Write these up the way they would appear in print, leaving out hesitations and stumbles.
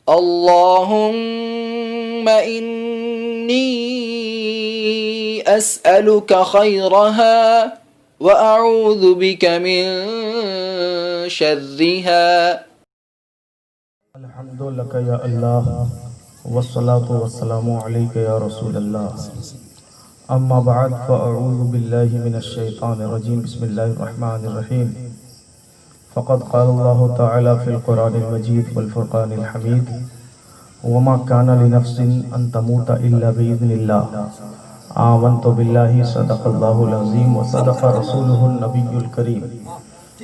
اللهم إني أسألك خيرها وأعوذ بك من شرها. الحمد لك يا الله والصلاة والسلام عليك يا رسول الله. أما بعد فأعوذ بالله من الشيطان الرجيم. بسم الله الرحمن الرحيم. فقد قال الله تعالى في القرآن المجيد والفرقان الحميد: وما كان لنفس أن تموت إلا بإذن الله. آمنت بالله صدق الله العظيم وصدق رسوله النبي الكريم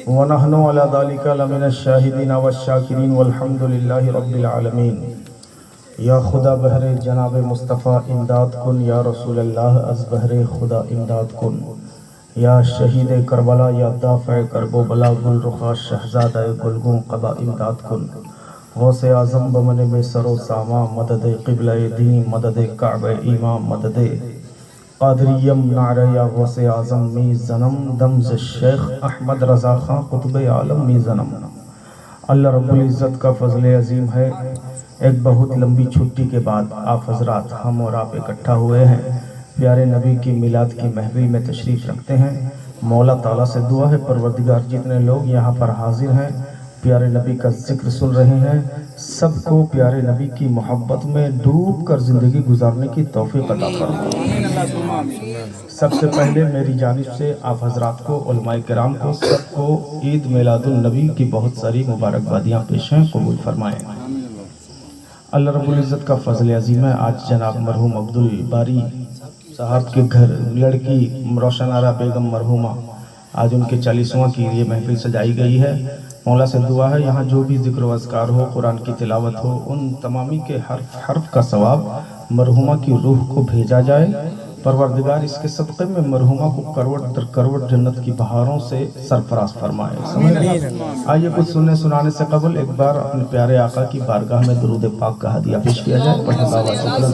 ونحن على ذلك لمن الشاهدين والشاکرین والحمد للہ رب العالمین. یا خدا بہر جناب مصطفیٰ امداد کن، یا رسول اللہ از بہر خدا امداد کن. یا شہید کربلا، یا دافع کرب و بلا، گل رخا شہزادہ گلگوں قبا امداد کن. غوث اعظم بمن میں سر و ساما، مدد قبلہ دین، مدد کعبہ امام، مدد قادریم نعرہ یا غوث اعظم می زنم، دمز شیخ احمد رضا خان قطب عالم می زنم. اللہ رب العزت کا فضل عظیم ہے، ایک بہت لمبی چھٹی کے بعد آپ حضرات، ہم اور آپ اکٹھا ہوئے ہیں، پیارے نبی کی میلاد کی محفل میں تشریف رکھتے ہیں. مولا تعالیٰ سے دعا ہے پروردگار جتنے لوگ یہاں پر حاضر ہیں پیارے نبی کا ذکر سن رہے ہیں، سب کو پیارے نبی کی محبت میں ڈوب کر زندگی گزارنے کی توفیق عطا فرمائے. سب سے پہلے میری جانب سے آپ حضرات کو، علماء کرام کو، سب کو عید میلاد النبی کی بہت ساری مبارکبادیاں پیش ہیں، قبول فرمائیں. اللہ رب العزت کا فضل عظیم ہے، آج جناب مرحوم عبدالباری صاحب کے گھر لڑکی روشن آرا بیگم مرحومہ، آج ان کے 40واں کی یہ محفل سجائی گئی ہے. مولا سے دعا ہے یہاں جو بھی ذکر و اذکار ہو، قرآن کی تلاوت ہو، ان تمامی کے حرف حرف کا ثواب مرحومہ کی روح کو بھیجا جائے. پروردگار اس کے صدقے میں مرحومہ کو کروڑ در کروڑ جنت کی بہاروں سے سرفراز فرمائے. آئیے کچھ سننے سنانے سے قبل ایک بار اپنے پیارے آقا کی بارگاہ میں درود پاک کا ہدیہ پیش کیا جائے. پڑھیں بابا سکلم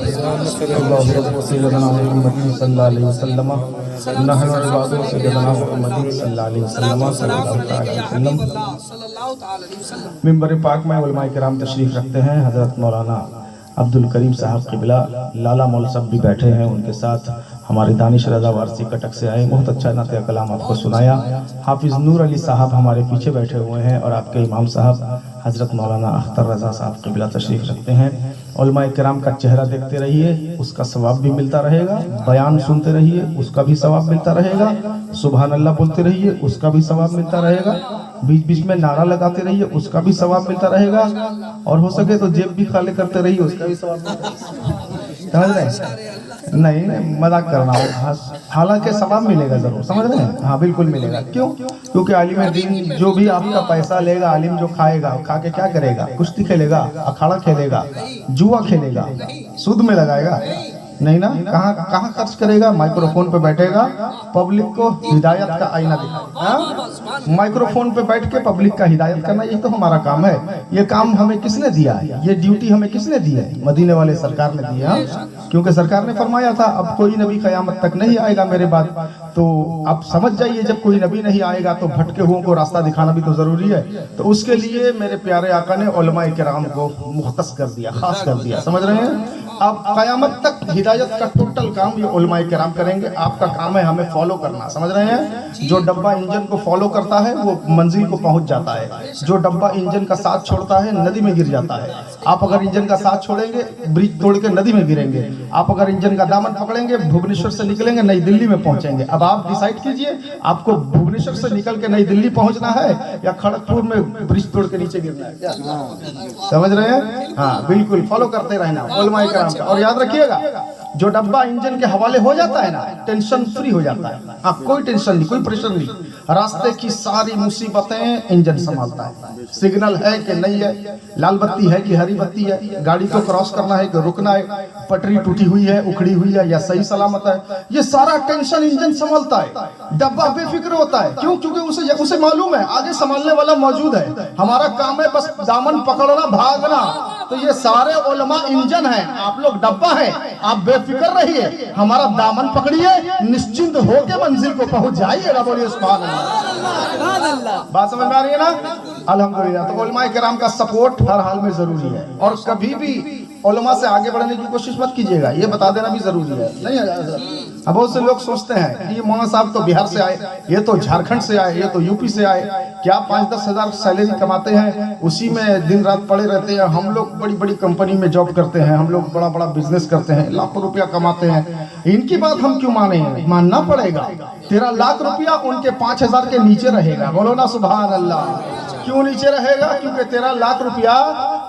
اللہ رب سیدنا محمد صلی اللہ علیہ وسلم نحن عباد سیدنا محمد صلی اللہ علیہ وسلم صلی اللہ علیہ وسلم. ممبر پاک میں علماء کرام تشریف رکھتے ہیں. حضرت مولانا عبدالکریم صاحب قبلہ لالا مول صاحب بھی بیٹھے ہیں، ان کے ساتھ ہمارے دانش رضا وارسی کٹک سے آئے، بہت اچھا نعت کلام آپ کو سنایا. حافظ نور علی صاحب ہمارے پیچھے بیٹھے ہوئے ہیں، اور آپ کے امام صاحب حضرت مولانا اختر رضا صاحب قبلہ تشریف رکھتے ہیں. علماء کرام کا چہرہ دیکھتے رہیے، اس کا ثواب بھی ملتا رہے گا. بیان سنتے رہیے، اس کا بھی ثواب ملتا رہے گا. سبحان اللہ بولتے رہیے، اس کا بھی ثواب ملتا رہے گا. بیچ بیچ میں نعرہ لگاتے رہیے، اس کا بھی ثواب ملتا رہے گا. اور ہو سکے تو جیب بھی خالی کرتے رہیے، اس کا بھی ثواب ملتا رہے گا. نہیں مذاق کرنا ہو، حالانکہ ثواب ملے گا ضرور، سمجھ رہے ہیں؟ ہاں بالکل ملے گا. کیوں؟ کیونکہ عالم دین جو بھی آپ کا پیسہ لے گا، عالم جو کھائے گا، کھا کے کیا کرے گا؟ کشتی کھیلے گا، اکھاڑا کھیلے گا، جوا کھیلے گا، سود میں لگائے گا؟ نہیں نا. کہاں خرچ کرے گا؟ مائکروفون پہ بیٹھے گا، پبلک کو ہدایت کا آئینہ دکھائے گا. مائکروفون پہ بیٹھ کے پبلک کا ہدایت کرنا، یہ تو ہمارا کام ہے. یہ کام ہمیں کس نے دیا ہے؟ یہ ڈیوٹی ہمیں کس نے دی ہے؟ مدینے والے سرکار نے دی ہے. کیونکہ سرکار نے فرمایا تھا اب کوئی نبی قیامت تک نہیں آئے گا میرے بعد. تو اب سمجھ جائیے جب کوئی نبی نہیں آئے گا تو بھٹکے ہوئوں کو راستہ دکھانا بھی تو ضروری ہے. تو اس کے لیے میرے پیارے آقا نے علماء کرام کو مختص کر دیا، خاص کر دیا، سمجھ رہے ہیں؟ اب قیامت تک ہدایت کا ٹوٹل کام یہ علماء کرام کریں گے. آپ کا کام ہے ہمیں فالو کرنا، سمجھ رہے ہیں؟ جو ڈبہ انجن کو فالو کرتا ہے وہ منزل کو پہنچ جاتا ہے. جو ڈبہ انجن کا ساتھ چھوڑتا ہے ندی میں گر جاتا ہے. آپ اگر انجن کا ساتھ چھوڑیں گے برج توڑ کے ندی میں گریں گے. آپ اگر انجن کا دامن پکڑیں گے بھوبنیشور سے نکلیں گے نئی دلی میں پہنچیں گے. اب آپ ڈیسائیڈ کیجئے آپ کو بھوبنیشور سے نکل کے نئی دلی پہنچنا ہے یا کھڑگپور میں برج توڑ کے نیچے گرنا ہے؟ سمجھ رہے ہیں؟ ہاں بالکل فالو کرتے رہنا علماء کرام کا. اور یاد رکھیے گا جو ڈبہ انجن کے حوالے ہو جاتا ہے نا، ٹینشن فری ہو جاتا ہے. آپ کوئی ٹینشن نہیں، کوئی پریشر نہیں. راستے کی ساری مصیبتیں انجن سنبھالتا ہے. سگنل ہے کہ نہیں ہے، لال بتی ہے کہ ہری بتی ہے، گاڑی کو کراس کرنا ہے کہ رکنا ہے، پٹری ٹوٹی ہوئی ہے، اکھڑی ہوئی ہے یا صحیح سلامت ہے، یہ سارا ٹینشن انجن سنبھالتا ہے. ڈبہ بے فکر ہوتا ہے. کیوں؟ کیونکہ اسے معلوم ہے آگے سنبھالنے والا موجود ہے. ہمارا کام ہے بس دامن پکڑنا، بھاگنا. تو یہ سارے علماء انجن ہیں، آپ لوگ ڈبہ ہیں. آپ بے فکر رہیے، ہمارا دامن پکڑیے، نشچنت ہو کے منزل کو پہنچ جائیے. بولیے سبحان اللہ. بات سمجھ میں آ رہی ہے نا؟ अल्हम्दुलिल्लाह। तो उलमा किराम का सपोर्ट हर हाल में जरूरी है, और कभी भी उलमा से आगे बढ़ने की कोशिश मत कीजिएगा, ये बता देना भी जरूरी है। नहीं है, अब बहुत से लोग सोचते हैं कि ये मौलाना साहब तो बिहार से आए, ये तो झारखंड से आए, ये तो यूपी से आए, क्या 5-10 हज़ार सैलरी कमाते हैं, उसी में दिन रात पड़े रहते हैं। हम लोग बड़ी बड़ी कंपनी में जॉब करते हैं, हम लोग बड़ा बड़ा बिजनेस करते हैं, लाखों रुपया कमाते हैं, इनकी बात हम क्यों माने? मानना पड़ेगा। तेरा लाख रुपया उनके 5,000 के नीचे रहेगा। बोलो ना सुभान अल्लाह। क्यों नीचे रहेगा? क्योंकि तेरा लाख रुपया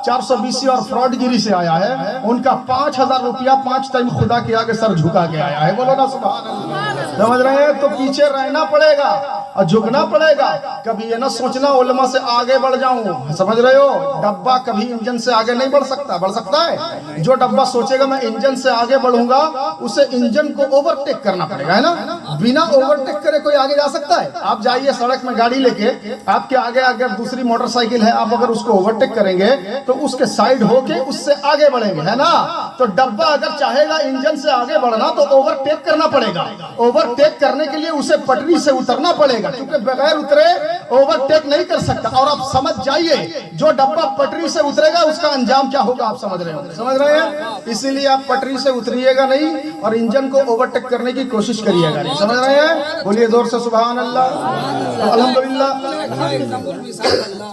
420 और फ्रॉडगिरी से आया है, उनका 5,000 रुपया 5 टाइम खुदा के आगे सर झुका के आया है। बोलो ना सुभान अल्लाह। समझ रहे हैं? तो पीछे रहना पड़ेगा और झुकना पड़ेगा। कभी ये ना सोचना उलमा से आगे बढ़ जाऊं, समझ रहे हो? डब्बा कभी इंजन से आगे नहीं बढ़ सकता। बढ़ सकता है? जो डब्बा सोचेगा मैं इंजन से आगे बढ़ूंगा, उसे इंजन को ओवरटेक करना पड़ेगा, है ना? बिना ओवरटेक करे कोई आगे जा सकता है? आप जाइए सड़क में गाड़ी लेके, आपके आगे अगर दूसरी मोटरसाइकिल है, आप अगर उसको ओवरटेक करेंगे तो उसके साइड होके उससे आगे बढ़ेंगे, है ना? तो डब्बा अगर चाहेगा इंजन से आगे बढ़ना तो ओवरटेक करना पड़ेगा। ओवरटेक करने के लिए उसे पटरी से उतरना पड़ेगा, क्योंकि बगैर उतरे ओवरटेक नहीं कर सकता। और आप समझ जाइए, जो डब्बा पटरी से उतरेगा उसका अंजाम क्या होगा, आप समझ रहे हो? समझ रहे हैं? इसीलिए आप पटरी से उतरिएगा नहीं और इंजन को ओवरटेक करने की कोशिश करिएगा नहीं। समझ रहे हैं? बोलिए जोर से सुभान अल्लाह। तो अल्हम्दुलिल्लाह,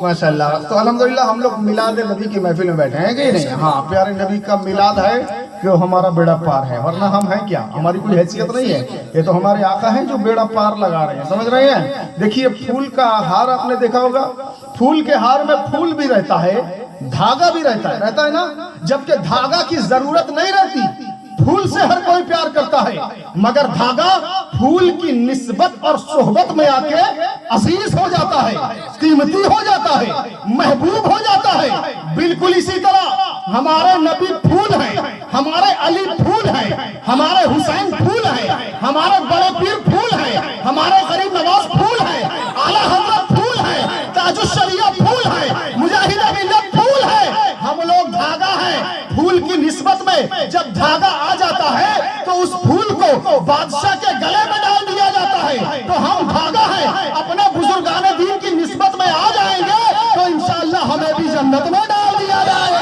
माशाअल्लाह। तो अल्हम्दुलिल्लाह हम लोग मिलाद नबी की महफिल में बैठे हैं कि नहीं? हाँ, प्यारे नबी का मिलाद है जो हमारा बेड़ा पार है, वरना हम हैं क्या? हमारी कोई हैसियत नहीं है। ये तो हमारे आका हैं जो बेड़ा पार लगा रहे हैं। समझ रहे हैं? देखिए, फूल का हार आपने देखा होगा, फूल के हार में फूल भी रहता है, धागा भी रहता है ना? जबकि धागा की जरूरत नहीं रहती, फूल से हर कोई प्यार करता है, मगर धागा फूल की निस्बत और सोहबत में आके अजीज हो जाता है, कीमती हो जाता है, महबूब हो जाता है। बिल्कुल इसी तरह हमारे नबी फूल हैं, हमारे अली फूल हैं, हमारे हुसैन फूल हैं, हमारे बड़े पीर फूल हैं, हमारे गरीब नवाज फूल हैं, आला हज़रत फूल हैं, ताजुश शरिया फूल हैं, मुजाहिद मिल्लत फूल हैं। हम लोग धागा हैं। फूल की निस्बत में जब धागा आ जाता है तो उस फूल को बादशाह के गले में डाल दिया जाता है। तो हम धागा हैं, अपने बुजुर्गाने दीन की निस्बत में आ जाएंगे तो इंशाअल्लाह हमें भी जन्नत में डाल दिया जाएगा।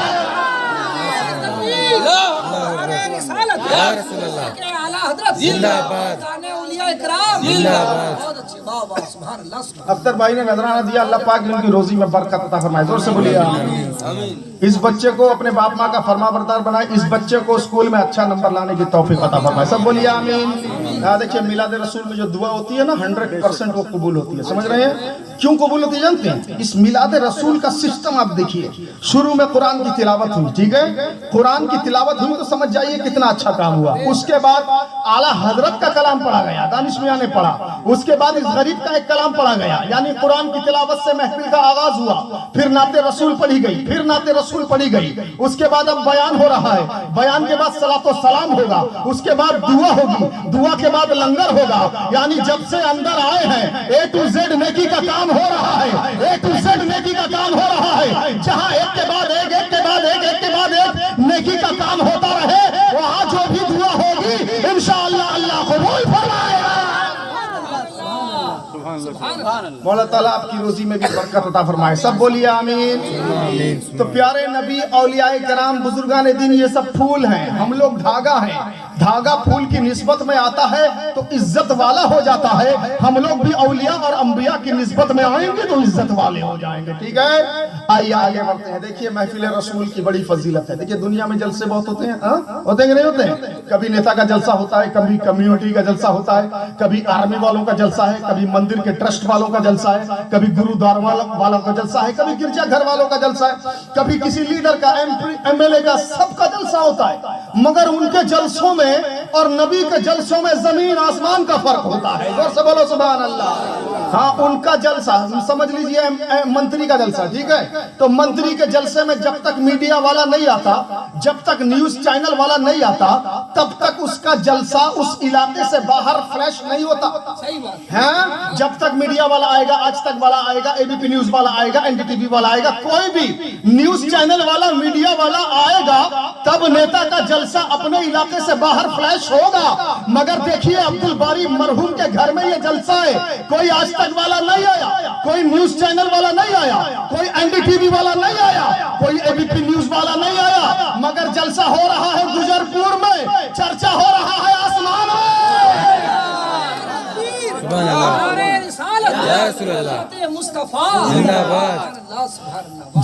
अख्तर भाई ने नजराना दिया, अल्लाह पाक ने उनकी रोजी में बरकत अता फरमाए। जोर से बोलिए आमीन। इस बच्चे को अपने बाप माँ का फरमाबरदार बनाए, इस बच्चे को स्कूल में अच्छा नंबर लाने की तौफीक अता फरमाए। सब बोलिए आमीन। देखिए, मिलाद रसूल में जो दुआ होती है ना, 100% वो कबूल होती है। समझ रहे हैं? क्यों कबूल होती है जानते हैं? इस मिलाद रसूल का सिस्टम आप देखिए, शुरू में कुरान की तिलावत हुई, ठीक है? कुरान की तिलावत हुई तो समझ जाइए कितना अच्छा काम हुआ। उसके बाद आला हजरत का कलाम पढ़ा गया, दानिश मियां ने पढ़ा। उसके बाद इस गरीब का एक कलाम पढ़ा गया, यानी कुरान की तिलावत से महफिल का आगाज हुआ। फिर नाते रसूल पढ़ी गई, फिर नाते रसूल पढ़ी गई। उसके बाद अब बयान हो रहा है, बयान के बाद सलातो सलाम होगा, उसके बाद दुआ होगी, दुआ के बाद लंगर होगा। यानी जब से अंदर आए हैं A to Z नेकी का काम हो रहा है, A to Z नेकी का काम हो रहा है। जहां एक के बाद एक, एक के बाद एक, एक के बाद एक नेकी का काम होता रहे, वहां जो भी दुआ होगी इंशाअल्लाह अल्लाह कबूल फरमाएगा। मौला ताला आपकी रोजी में भी बरकत अता फरमाए। सब बोलिए आमीन। तो प्यारे नबी, औलियाए किराम, बुजुर्गान दीन, ये सब फूल हैं, हम लोग धागा हैं। धागा फूल की निस्बत में आता है तो इज्जत वाला हो जाता है। हम लोग भी औलिया और अंबिया की निस्बत में आएंगे तो इज्जत वाले हो जाएंगे। ठीक है, आइए आगे बढ़ते हैं। देखिए, महफिल रसूल की बड़ी फजीलत है। देखिए, दुनिया में जलसे बहुत होते हैं, होते हैं नहीं होते हैं? कभी नेता का जलसा होता है, कभी कम्युनिटी का जलसा होता है, कभी आर्मी वालों का जलसा है, कभी मंदिर के ट्रस्ट वालों का जलसा है, कभी गुरुद्वारा वालों का जलसा है, कभी गिरजा घर वालों का जलसा है, कभी किसी लीडर का, MLA का, सबका जलसा होता है। मगर उनके जलसों में और नबी के जलसों में जमीन आसमान का फर्क होता है। जोर से बोलो सुभान अल्लाह। हाँ, उनका जलसा समझ लीजिए मंत्री का जलसा, ठीक है? तो मंत्री के जलसे में जब तक मीडिया वाला नहीं आता, जब तक न्यूज चैनल वाला नहीं आता, तब तक اس کا جلسہ اس علاقے سے باہر فلیش نہیں ہوتا ہے. جب تک میڈیا والا آئے گا, آج تک والا آئے گا, ABC نیوز والا آئے گا, NDTV والا آئے گا, کوئی بھی نیوز چینل والا, میڈیا والا آئے گا, تب نیتا کا جلسہ اپنے علاقے سے باہر فلیش ہوگا. مگر دیکھیے عبد الباری مرحوم کے گھر میں یہ جلسہ ہے, کوئی آج تک والا نہیں آیا, کوئی نیوز چینل والا نہیں آیا, کوئی NDTV والا نہیں آیا, کوئی ABC نیوز والا نہیں آیا, مگر جلسہ ہو رہا ہے گجر پور میں, چرچا ہو رہا ہے آسمان میں.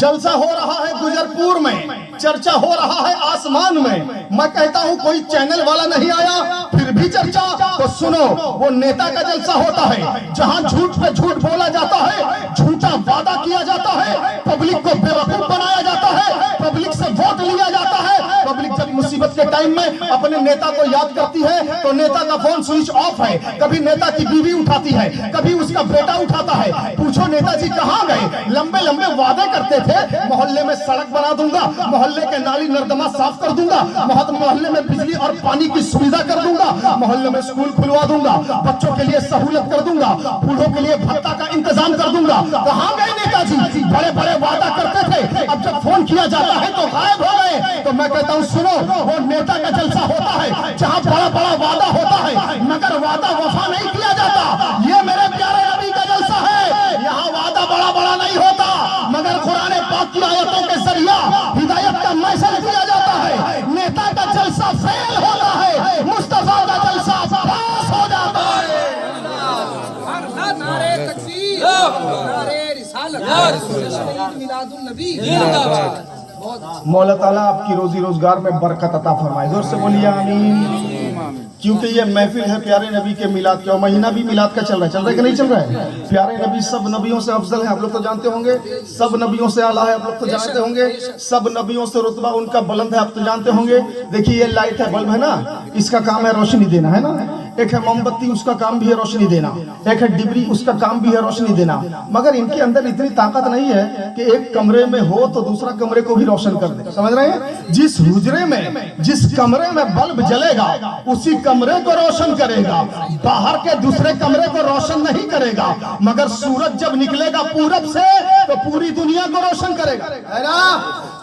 جلسہ ہو رہا ہے گجر پور میں, چرچا ہو رہا ہے آسمان میں. میں کہتا ہوں کوئی چینل والا نہیں آیا, پھر بھی چرچا. تو سنو, وہ نیتا کا جلسہ ہوتا ہے جہاں جھوٹ پہ جھوٹ بولا جاتا ہے, جھوٹا وعدہ کیا جاتا ہے, پبلک کو بے وقوف بنایا جاتا ہے, پبلک سے ووٹ لیا جاتا ہے. پبلک جب مصیبت کے ٹائم میں اپنے نیتا کو یاد کرتی ہے تو نیتا کا فون سوئچ آف ہے. کبھی نیتا کی بیوی اٹھاتی ہے, کبھی اس کا بیٹا اٹھاتا ہے. پوچھو نیتا جی کہاں گئے؟ لمبے لمبے وعدے کرتے تھے, محلے میں سڑک بنا دوں گا, محلے کے نالی نردما صاف کر دوں گا, محلے میں بجلی اور پانی کی سویدھا کر دوں گا, محلے میں اسکول کھلوا دوں گا, بچوں کے لیے سہولت کر دوں گا, بوڑھوں کے لیے بھتہ کا انتظام کر دوں گا. کہاں گئے نیتا جی؟ بڑے بڑے وعدہ کرتے تھے, اب جب فون کیا جاتا ہے تو غائب ہو گئے. تو میں کہتا ہوں سنو, وہ نیتا کا جلسہ ہوتا ہے جہاں بڑا بڑا وعدہ ہوتا ہے مگر وعدہ وفا نہیں کیا جاتا. یہ میرے پیارے نبی کا جلسہ ہے, یہاں وعدہ بڑا بڑا نہیں ہوتا مگر قرآن پاک کی آیتوں کے ذریعہ ہدایت کا میسج دیا جاتا ہے. نیتا کا جلسہ فیل ہوتا ہے, مصطفیٰ کا جلسہ پاس ہو جاتا ہے. نعرہ تکبیر, نعرہ رسالت, میلاد النبی. مولا تعالیٰ آپ کی روزی روزگار میں برکت عطا فرمائے. زور سے بولیے آمین. کیونکہ یہ محفل ہے پیارے نبی کے میلاد کا, مہینہ بھی میلاد کا چل رہا ہے کہ نہیں چل رہا ہے؟ پیارے نبی سب نبیوں سے افضل ہے, آپ لوگ تو جانتے ہوں گے. سب نبیوں سے اعلیٰ ہے, آپ لوگ تو جانتے ہوں گے. سب نبیوں سے رتبہ ان کا بلند ہے, آپ تو جانتے ہوں گے. دیکھیے یہ لائٹ ہے, بلب ہے نا, اس کا کام ہے روشنی دینا, ہے نا. ایک ہے موم بتی, اس کا کام بھی ہے روشنی دینا. ایک ہے ڈبری, اس کا کام بھی ہے روشنی دینا. مگر ان کے اندر اتنی طاقت نہیں ہے کہ ایک کمرے میں ہو تو دوسرا کمرے کو بھی روشن کر دے. سمجھ رہے ہیں؟ جس حجرے میں, جس کمرے میں بلب جلے گا اسی کمرے کو روشن کرے گا, باہر کے دوسرے کمرے کو روشن نہیں کرے گا. مگر سورج جب نکلے گا پورب سے تو پوری دنیا کو روشن کرے گا, ہے نا.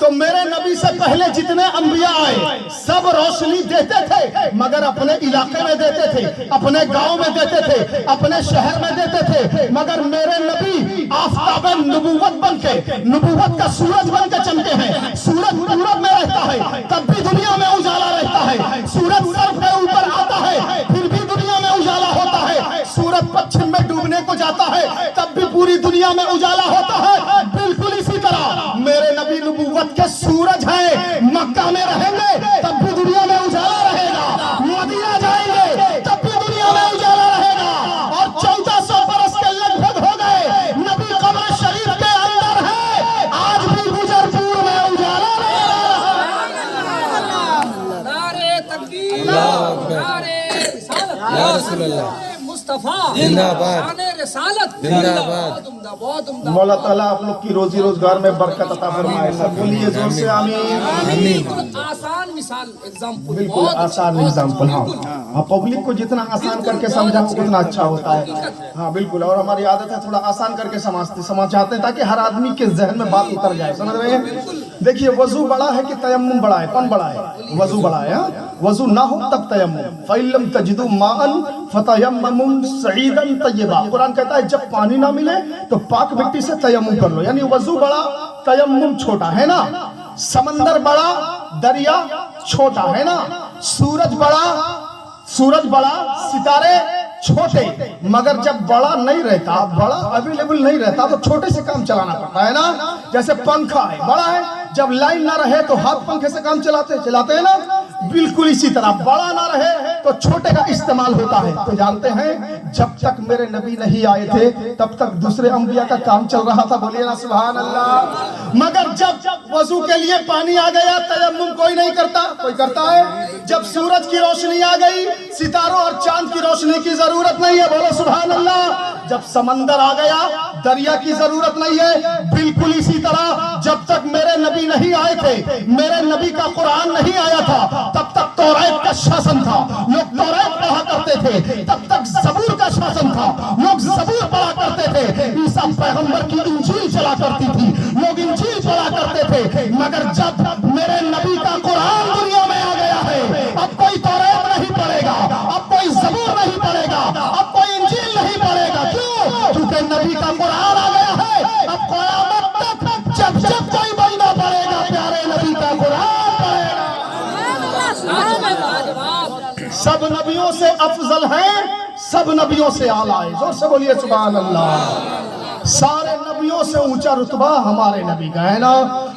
تو میرے نبی سے پہلے جتنے انبیاء آئے سب روشنی دیتے تھے مگر اپنے علاقے میں دیتے تھے, اپنے گاؤں میں دیتے تھے, اپنے شہر میں دیتے تھے. مگر میرے نبی آفتاب نبوت بن کے, نبوت کا سورج بن کے چمکے ہیں. سورج پورب میں رہتا ہے تب بھی دنیا میں اجالا رہتا ہے, سورج سر کے اوپر آتا ہے پھر بھی دنیا میں اجالا ہوتا ہے, سورج پچھم میں ڈوبنے کو جاتا ہے تب بھی پوری دنیا میں اجالا ہوتا ہے. بالکل اسی طرح میرے نبی نبوت کے سورج ہیں, مکہ میں رہیں گے تب بھی دنیا میں اجالا رہے گا, مدینہ جائیں گے تب بھی دنیا میں اجالا رہے گا. اور 1400 برس کے لگ بھگ ہو گئے, نبی قبر شریف کے اندر ہے, آج بھی گجر پور میں اجالا رہے گا. نعرہ تکبیر, نعرہ رسالت, یا رسول اللہ, مصطفیٰ زندہ باد, رسالت زندہ باد. مولا تعالیٰ آپ لوگ کی روزی روزگار میں برکت عطا فرمائے. سب بولیے زور سے آمین. آسان مثال ایگزامپل, بالکل آسان ایگزامپل. ہاں, پبلک کو جتنا آسان کر کے سمجھا اتنا اچھا ہوتا ہے. ہاں بالکل, اور ہماری عادت ہے تھوڑا آسان کر کے سمجھاتے ہیں تاکہ ہر آدمی کے ذہن میں بات اتر جائے. سمجھ رہے ہیں؟ دیکھیے وضو بڑا ہے کہ تیمم بڑا ہے؟ کون بڑا ہے؟ وضو بڑا ہے. وضو نہ ہو تب تیمم. فَإِن لَّمْ تَجِدُوا مَاءً فَتَيَمَّمُوا صَعِيدًا طَيِّبًا. قرآن کہتا ہے جب پانی نہ ملے تو پاک مٹی سے تیمم کر لو. یعنی وضو بڑا, تیمم چھوٹا, ہے نا. سمندر بڑا, دریا چھوٹا, ہے نا. سورج بڑا, ستارے چھوٹے. مگر جب بڑا نہیں رہتا, بڑا اویلیبل نہیں رہتا تو چھوٹے سے کام چلانا پڑتا ہے نا. جیسے پنکھا ہے, بڑا ہے, جب لائن نہ رہے تو ہاتھ پنکھے سے کام چلاتے ہیں نا. بالکل اسی طرح بڑا نہ رہے تو چھوٹے کا استعمال ہوتا ہے. تو جانتے ہیں جب تک میرے نبی نہیں آئے تھے تب تک دوسرے انبیاء کا کام چل رہا تھا. بولیے نا سبحان اللہ. مگر جب وضو کے لیے پانی آ گیا تیمم کوئی نہیں کرتا, کوئی کرتا ہے. جب سورج کی روشنی آ گئی, ستاروں اور چاند کی روشنی کی ضرورت نہیں ہے. بولو سبحان اللہ. جب سمندر آ گیا, دریا کی ضرورت نہیں ہے. بالکل اسی طرح جب تک میرے نبی نہیں آئے تھے, میرے نبی کا قرآن نہیں آیا تھا, تب تک توریت کا شاسن تھا, لوگ توریت پڑھا کرتے تھے. تب تک زبور کا شاسن تھا, لوگ زبور پڑھا کرتے تھے. عیسیٰ پیغمبر کی انجیل چلا کرتی تھی, لوگ انجیل پڑھا کرتے تھے. مگر جب میرے نبی کا قرآن دنیا میں آ گیا ہے, اب کوئی توریت نہیں پڑھے گا, اب کوئی زبور نہیں پڑھے گا, اب کوئی انجیل نہیں پڑھے گا. کیوں؟ کیونکہ نبی کا قرآن آ گیا ہے. اب قیامت تک جب جب کوئی بندہ پڑھے گا, پیارے نبی کا قرآن پڑھے گا. سب نبیوں سے افضل ہیں, سب نبیوں سے اعلیٰ ہے. زور سے بولیے سبحان اللہ. سارے نبیوں سے اونچا رتبہ ہمارے نبی کا ہے نا.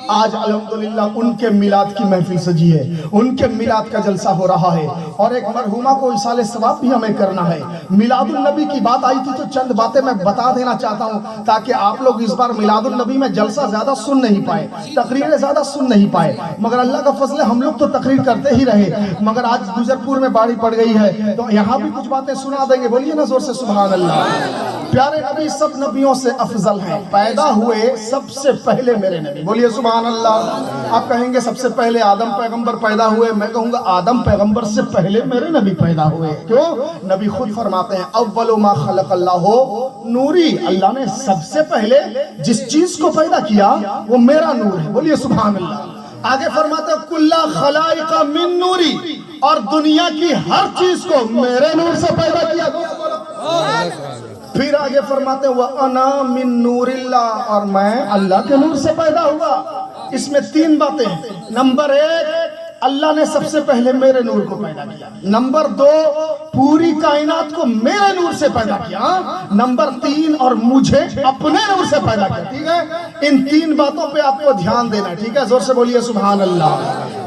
آج الحمدللہ ان کے میلاد کی محفل سجی ہے, ان کے میلاد کا جلسہ ہو رہا ہے, اور ایک مرحومہ کو ایصال ثواب بھی ہمیں کرنا ہے. میلاد النبی کی بات آئی تھی تو چند باتیں میں بتا دینا چاہتا ہوں تاکہ آپ لوگ اس بار میلاد النبی میں جلسہ زیادہ سن نہیں پائے, تقریریں زیادہ سن نہیں پائے. مگر اللہ کا فضل ہے, ہم لوگ تو تقریر کرتے ہی رہے, مگر آج گجرپور میں باری پڑ گئی ہے تو یہاں بھی کچھ باتیں سنا دیں گے. بولیے نا زور سے سبحان اللہ. پیارے نبی سب نبیوں سے افضل ہیں. پیدا ہوئے سب سے پہلے میرے نبی, بولیے سبحان اللہ. آپ کہیں گے سب سے پہلے آدم پیغمبر پیدا ہوئے, میں کہوں گا آدم پیغمبر سے پہلے میرے نبی پیدا ہوئے. کیوں؟ نبی خود فرماتے ہیں اول ما خلق اللہ نوری, اللہ نے سب سے پہلے جس چیز کو پیدا کیا وہ میرا نور ہے. بولیے سبحان اللہ. آگے فرماتے ہیں کل خلائق من نوری, اور دنیا کی ہر چیز کو میرے نور سے پیدا کیا. پھر آگے فرماتے ہیں وَأَنَا مِن نُورِ اللَّهِ, اور میں اللہ کے نور سے پیدا ہوا. اس میں تین باتیں ہیں. نمبر ایک, اللہ نے سب سے پہلے میرے نور کو پیدا کیا. نمبر دو, پوری کائنات کو میرے نور سے پیدا کیا. نمبر تین, اور مجھے اپنے نور سے پیدا کیا. ٹھیک ہے, ان تین باتوں پہ آپ کو دھیان دینا ہے. ٹھیک ہے, زور سے بولیے سبحان اللہ.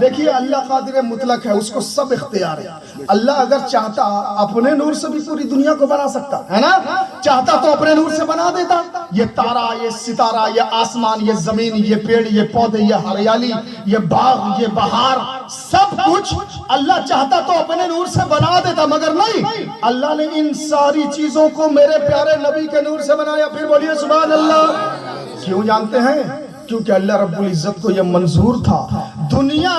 دیکھیے اللہ قادر مطلق ہے, اس کو سب اختیار ہے. اللہ اگر چاہتا اپنے نور سے بھی پوری دنیا کو بنا سکتا ہے نا, چاہتا تو اپنے نور سے بنا دیتا. یہ تارا, یہ ستارہ, یہ آسمان, یہ زمین, یہ پیڑ, یہ پودے, یہ ہریالی, یہ باغ, یہ بہار, سب کچھ اللہ چاہتا تو اپنے نور سے بنا دیتا. مگر نہیں, اللہ نے ان ساری چیزوں کو میرے پیارے نبی کے نور سے بنایا. پھر بولیے سبحان اللہ. کیوں جانتے ہیں؟ کیونکہ اللہ رب العزت کو یہ منظور تھا دنیا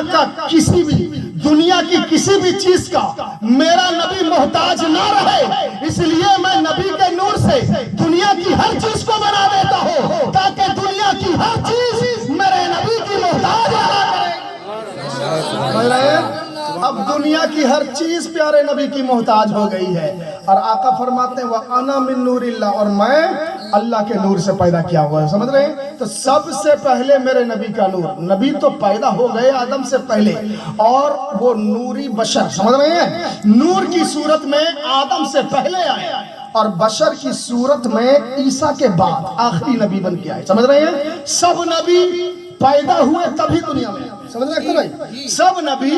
کی کسی بھی چیز کا میرا نبی محتاج نہ رہے. اس لیے میں نبی کے نور سے دنیا کی ہر چیز کو بنا دیتا ہوں تاکہ دنیا کی ہر چیز میرے نبی کی محتاج نہ رہے. اب دنیا کی ہر چیز پیارے نبی کی محتاج ہو گئی ہے. اور آقا فرماتے ہیں وَأَنَا مِن نُورِ اللَّهِ, اور میں اللہ کے نور سے پیدا کیا ہوا ہے. سمجھ رہے ہیں؟ تو سب سے پہلے میرے نبی کا نور. نبی تو پیدا ہو گئے آدم سے پہلے, اور وہ نوری بشر, سمجھ رہے ہیں, نور کی صورت میں آدم سے پہلے آئے اور بشر کی صورت میں عیسیٰ کے بعد آخری نبی بن کے آئے. سمجھ رہے ہیں؟ سب نبی پیدا ہوئے تبھی دنیا میں, سمجھ رہے ہیں نہیں؟ سب نبی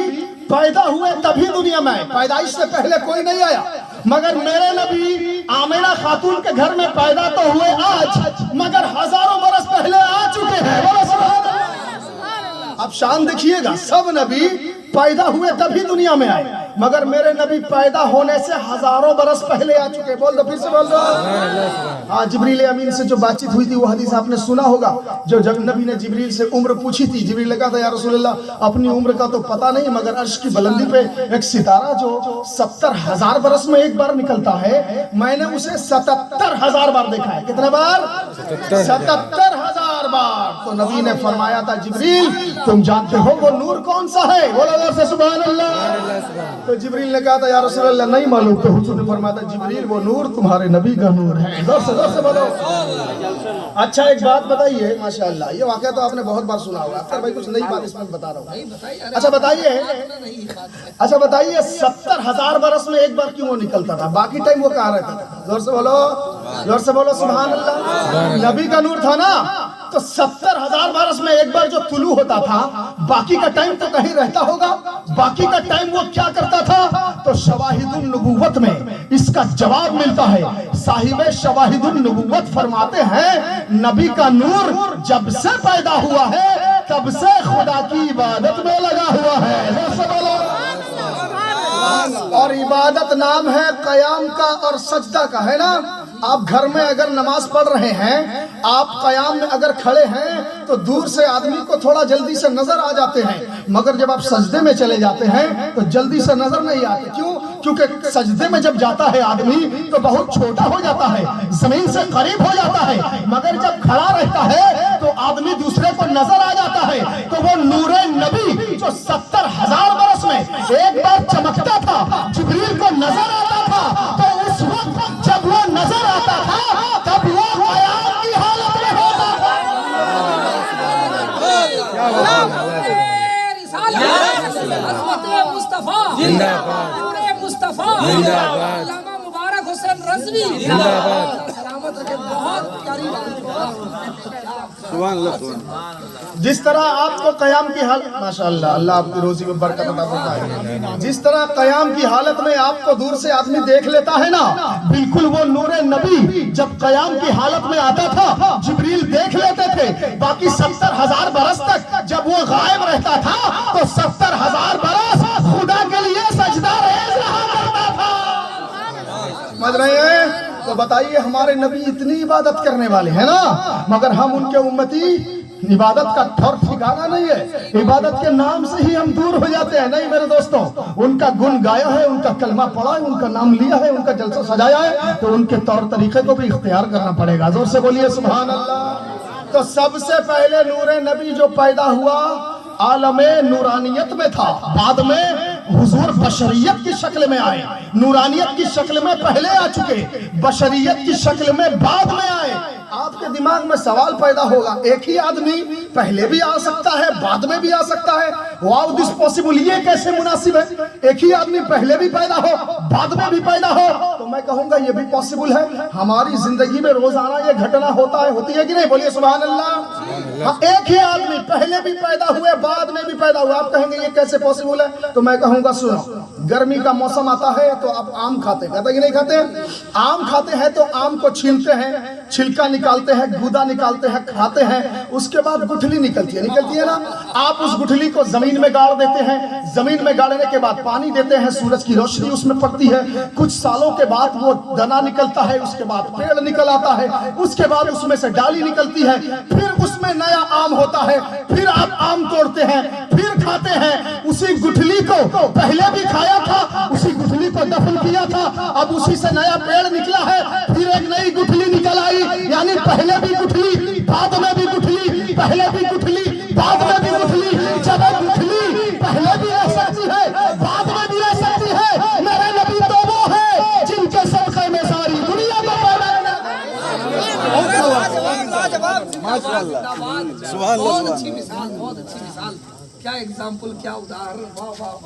پیدا ہوئے تبھی دنیا میں آئے, پیدائش سے پہلے کوئی نہیں آیا. مگر میرے نبی آمینہ خاتون کے گھر میں پیدا تو ہوئے آج, مگر ہزاروں برس پہلے آ چکے ہیں. اب شان دیکھیے گا, سب نبی پیدا ہوئے تبھی دنیا میں آئے, مگر میرے نبی پیدا ہونے سے ہزاروں برس پہلے آ چکے. بول دو, پھر سے بول دو. ہاں, جبریل امین سے جو بات چیت ہوئی تھی وہ حدیث آپ نے سنا ہوگا, جو جب نبی نے جبریل سے عمر پوچھی تھی, جبریل نے کہا تھا یا رسول اللہ اپنی عمر کا تو پتہ نہیں, مگر عرش کی بلندی پہ ایک ستارہ جو 70,000 برس میں ایک بار نکلتا ہے, میں نے اسے 77,000 بار دیکھا ہے. کتنے بار؟ 77,000 بار. تو نبی نے فرمایا تھا جبریل تم جانتے ہو وہ نور کون سا ہے؟ بولا دور سے سبحان اللہ. تو جبریل نے کہا تھا یا رسول اللہ نہیں معلوم. تو حضور نے فرمایا تھا جبریل وہ نور تمہارے نبی کا نور ہے. دور سے بولو. اچھا ایک بات بتائیے, ماشاءاللہ یہ واقعہ تو آپ نے بہت بار سنا ہوگا. اختر بھائی کچھ نئی بات اس میں بتا رہا ہوں. اچھا بتائیے 70,000 برس میں ایک بار کیوں وہ نکلتا تھا, باقی ٹائم وہ کہاں رہتا تھا؟ زور سے بولو سبحان اللہ. نبی کا نور تھا نا, تو 70,000 برس میں ایک بار جو طلوع ہوتا تھا, باقی کا ٹائم تو کہیں رہتا ہوگا. باقی کا ٹائم وہ کیا کرتا تھا؟ تو شواہد النبوت میں اس کا جواب ملتا ہے. صاحب شواہد النبوت فرماتے ہیں نبی کا نور جب سے پیدا ہوا ہے تب سے خدا کی عبادت میں لگا ہوا ہے. اور عبادت نام ہے قیام کا اور سجدہ کا, ہے نا. آپ گھر میں اگر نماز پڑھ رہے ہیں, آپ قیام میں اگر کھڑے ہیں تو دور سے آدمی کو تھوڑا جلدی سے نظر آ جاتے ہیں, مگر جب آپ سجدے میں چلے جاتے ہیں تو جلدی سے نظر نہیں آتے. کیوں؟ کیونکہ سجدے میں جب جاتا ہے آدمی تو بہت چھوٹا ہو جاتا ہے, زمین سے قریب ہو جاتا ہے, مگر جب کھڑا رہتا ہے تو آدمی دوسرے کو نظر آ جاتا ہے. تو وہ نور نبی جو 70,000 برس میں ایک بار چمکتا تھا, جبریل کو نظر آتا تھا, تو اس وقت جب وہ نظر آتا تھا تب وہ قیام کی حالت میں ہوتا تھا. عظمت مصطفیٰ زندہ باد, نور مصطفیٰ زندہ باد, علامہ مبارک حسین رضوی زندہ باد. سلامت رکھے, بہت پیاری جس طرح آپ کو قیام کی حالت, ماشاءاللہ اللہ آپ کی روزی میں برکت عطا فرمائے, جس طرح قیام کی حالت میں آپ کو دور سے آدمی دیکھ لیتا ہے نا, بالکل وہ نور نبی جب قیام کی حالت میں آتا تھا جبریل دیکھ لیتے تھے. باقی 70,000 برس تک جب وہ غائب رہتا تھا تو 70,000 برس خدا کے لیے سجدہ ریز رہا کرتا تھا. سمجھ رہے ہیں؟ تو بتائیے, ہمارے نبی اتنی عبادت کرنے والے ہیں نا, مگر ہم ان کے امتی عبادت کا ٹھور ٹھکانا نہیں ہے, عبادت کے نام سے ہی ہم دور ہو جاتے ہیں. نہیں میرے دوستوں, ان کا گن گایا ہے, ان کا کلمہ پڑھا ہے, ان کا نام لیا ہے, ان کا جلسہ سجایا ہے, تو ان کے طور طریقے کو بھی اختیار کرنا پڑے گا. زور سے بولیے سبحان اللہ. تو سب سے پہلے نور نبی جو پیدا ہوا عالم نورانیت میں تھا, بعد میں حضور بشریت کی شکل میں آئے. نورانیت کی شکل میں پہلے آ چکے, بشریت کی شکل میں بعد میں آئے. آپ کے دماغ میں سوال پیدا ہوگا, ایک ہی آدمی پہلے بھی آ سکتا ہے بعد میں بھی آ سکتا ہے, واو دس پاسبل, یہ کیسے مناسب ہے؟ ایک ہی آدمی پہلے بھی پیدا ہو بعد میں بھی پیدا ہو. تو میں کہوں گا یہ بھی پاسبل ہے. ہماری زندگی میں روزانہ یہ گھٹنا ہوتا ہے, ہوتی ہے کہ نہیں؟ بولیے سبحان اللہ. ایک ہی آدمی پہلے بھی پیدا ہوئے بعد میں بھی پیدا ہوا. آپ کہیں گے یہ کیسے پاسبل ہے؟ تو میں کہوں گا سنو, گرمی کا موسم آتا ہے تو آپ آم کھاتے ہیں, کہتے ہیں کہ نہیں کھاتے ہیں؟ آم کھاتے ہیں تو آم کو چھیلتے ہیں, چھلکا نکالتے ہیں, گودا نکالتے ہیں, کھاتے ہیں. اس کے بعد گٹھلی نکلتی ہے نا, آپ اس گٹھلی کو زمین میں گاڑ دیتے ہیں. زمین میں گاڑنے کے بعد پانی دیتے ہیں, سورج کی روشنی اس میں پڑتی ہے. کچھ سالوں کے بعد وہ دنا نکلتا ہے, اس کے بعد پیڑ نکل آتا ہے, اس کے بعد اس میں سے ڈالی نکلتی ہے, پھر اس میں نیا آم ہوتا ہے. پھر آپ آم توڑتے ہیں, پھر کھاتے ہیں. اسی گٹھلی کو پہلے بھی کھایا تھا, اسی گٹھلی کو دفن کیا تھا, اب اسی سے نیا پیڑ نکلا ہے, پھر ایک نئی گٹھلی نکل آئی. یعنی پہلے بھی گٹھلی بعد میں بھی گٹھلی, پہلے بھی گٹھلی بعد میں بھی گٹھلی. جب گٹھلی پہلے بھی رہ سکتی ہے بعد میں بھی رہ سکتی ہے, میرے نبی تو وہ ہے جن کے صدقے میں ساری دنیا میں پیدا. بہت اچھی مثال, بہت اچھی مثال. کیا ایگزامپل, کیا ادھارن.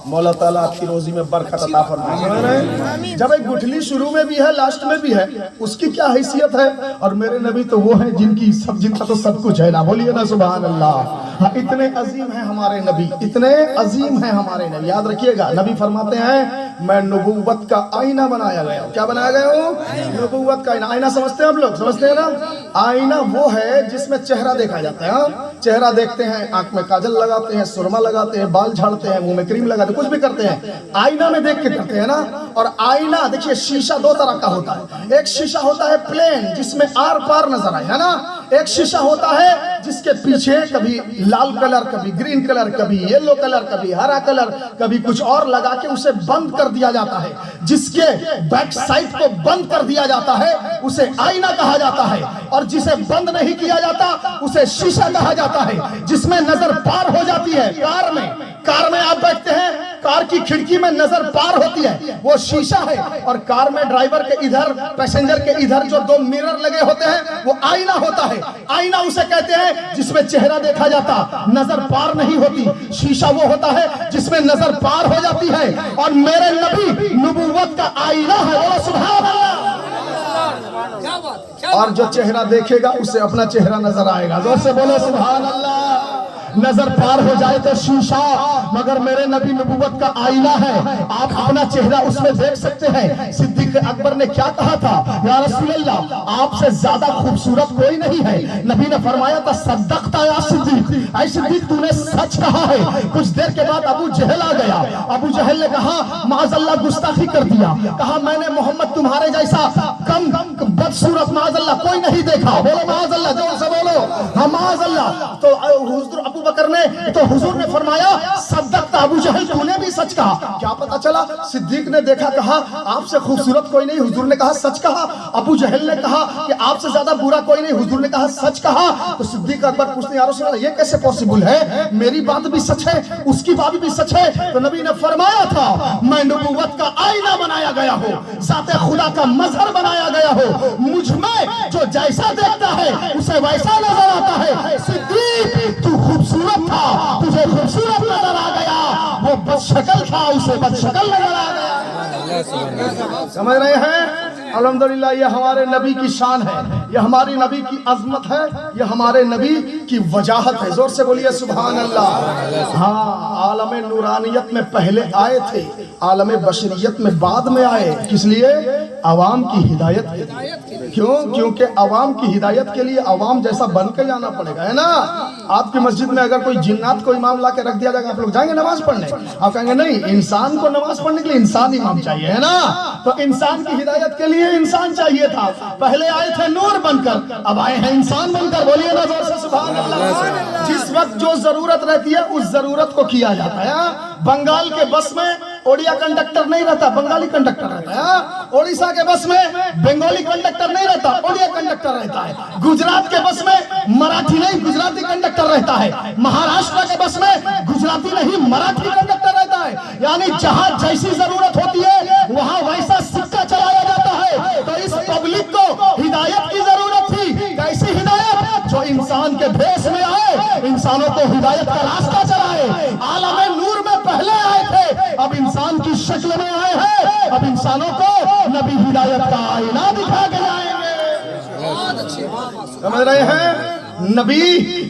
مولا تعالیٰ آپ کی روزی میں برکت عطا فرمائے. جب ایک گٹھلی شروع میں بھی ہے لاسٹ میں بھی ہے, اس کی کیا حیثیت ہے؟ اور میرے نبی تو وہ ہیں جن کی جن کا تو سب کچھ ہے نا. بولیے نا سبحان اللہ. اتنے عظیم ہیں ہمارے نبی, اتنے عظیم ہیں ہمارے نبی. یاد رکھیے گا, نبی فرماتے ہیں میں نبوت کا آئینہ بنایا گیا ہوں. کیا بنایا گیا ہوں؟ نبوت کا آئینہ. آئینہ سمجھتے ہیں ہم لوگ, سمجھتے ہیں نا؟ آئینہ وہ ہے جس میں چہرہ دیکھا جاتا ہے. چہرہ دیکھتے ہیں, آنکھ میں کاجل لگاتے ہیں, سرما لگاتے ہیں, بال جھاڑتے ہیں, منہ میں کریم لگاتے ہیں, کچھ بھی کرتے ہیں, آئینہ میں دیکھ کے کرتے ہیں نا. اور آئینہ دیکھیے, شیشہ دو طرح کا ہوتا ہے. ایک شیشہ ہوتا ہے پلین جس میں آر پار نظر آئے, ہے نا. ایک شیشہ ہوتا ہے جس کے پیچھے کبھی لال کلر, کبھی گرین کلر, کبھی یلو کلر, کبھی ہرا کلر, کبھی کچھ اور لگا کے اسے بند کر دیا جاتا ہے. جس کے بیک سائڈ کو بند کر دیا جاتا ہے اسے آئینہ کہا جاتا ہے, اور جسے بند نہیں کیا جاتا اسے شیشہ کہا جاتا ہے, جس میں نظر پار ہو جاتی ہے. کار میں آپ بیٹھتے ہیں, کار کی کھڑکی میں نظر پار ہوتی ہے, وہ شیشہ ہے. اور کار میں ڈرائیور کے ادھر, پیسنجر کے ادھر جو دو میرر لگے ہوتے ہیں وہ آئینہ ہوتا ہے. آئینہ اسے کہتے ہیں جس میں چہرہ دیکھا جاتا, نظر پار نہیں ہوتی. شیشہ وہ ہوتا ہے جس میں نظر پار ہو جاتی ہے. اور میرے نبی نبوت کا آئینہ ہے. اور سبحان اللہ. اور جو چہرہ دیکھے گا اسے اپنا چہرہ نظر آئے گا. زور سے بولو سبحان اللہ. نظر پار ہو جائے تو شیشہ, مگر میرے نبی نبوت کا آئینہ ہے. آپ اپنا چہرہ اس میں دیکھ سکتے ہیں. صدیق اکبر نے کیا کہا تھا؟ یا رسول اللہ, آپ سے زیادہ خوبصورت کوئی نہیں ہے. نبی نے فرمایا تھا صدقتا یا صدیق, اے صدیق تو نے سچ کہا ہے. کچھ دیر کے بعد ابو جہل آ گیا. ابو جہل نے کہا معاذ اللہ گستاخی کر دیا. کہا میں نے محمد تمہارے جیسا کم बदसूरत माज़अल्लाह कोई नहीं देखा। बोलो माज़अल्लाह, जोर से बोलो, हाँ माज़अल्लाह। तो हुजूर अबू बकर ने, तो हुजूर ने फरमाया सद्दक़ता अबू जहल, तूने भी सच कहा। क्या पता चला? सिद्दीक ने देखा, कहा आपसे खूबसूरत कोई नहीं। हुजूर ने कहा सच कहा। अबू जहल ने कहा कि आपसे ज्यादा बुरा कोई नहीं। हुजूर ने कहा सच कहा। तो सिद्दीक अकबर पूछते, या रसूल अल्लाह, ये कैसे पॉसिबल है? मेरी बात भी सच है, उसकी बात भी सच है। तो नबी ने फरमाया था, मैं नबूवत का आईना बनाया गया हो, ज़ाते खुदा का मजहर बनाया गया हो, मुझ में जो जैसा देखता है उसे वैसा नजर आता है। सिद्दीक तू खूबसूरत था, तुझे खूबसूरत नजर आ गया, वो बदशक्ल था, उसे बदशक्ल नजर आ गया। समझ रहे हैं? अल्हम्दुलिल्लाह, ये हमारे नबी की शान है, ये हमारी नबी की अजमत है, ये हमारे नबी की वजाहत है। जोर से बोलिए सुभान अल्लाह। हाँ, आलम नूरानियत में पहले आए थे, आलम बशरियत में बाद में आए। किस लिए? अवाम की हिदायत के लिए। क्यों? क्योंकि अवाम की हिदायत के लिए अवाम जैसा बन के जाना पड़ेगा, है ना? आपकी मस्जिद में अगर कोई जिन्नात को इमाम ला के रख दिया जाएगा, आप लोग जाएंगे नमाज पढ़ने? आप कहेंगे नहीं, इंसान को नमाज पढ़ने के लिए इंसान इमाम चाहिए, है ना? तो इंसान की हिदायत के लिए इंसान चाहिए था। पहले आए थे नूर बनकर, अब आए हैं इंसान बनकर। बोलिए ना जोर से सुभान अल्लाह। जिस वक्त जो जरूरत रहती है उस जरूरत को किया जाता है। बंगाल के बस में ओडिया कंडक्टर नहीं रहता, बंगाली कंडक्टर रहता है। ओडिशा के बस में बंगाली कंडक्टर नहीं रहता, ओडिया कंडक्टर रहता है। गुजरात के बस में मराठी नहीं, गुजराती कंडक्टर रहता है। महाराष्ट्र के बस में गुजराती नहीं, मराठी कंडक्टर रहता है। यानी जहां जैसी जरूरत होती है वहां वैसा सिक्का चलाया जाता है। तो इस पब्लिक को हिदायत की जरूरत थी। कैसी हिदायत? जो इंसान के भेष में आए, इंसानों को हिदायत का रास्ता चलाए। आलम नूर में पहले आए थे, अब इंसान की शक्ल में आए हैं। अब इंसानों को नबी हिदायत का आईना दिखा के जाएंगे। समझ रहे हैं? नबी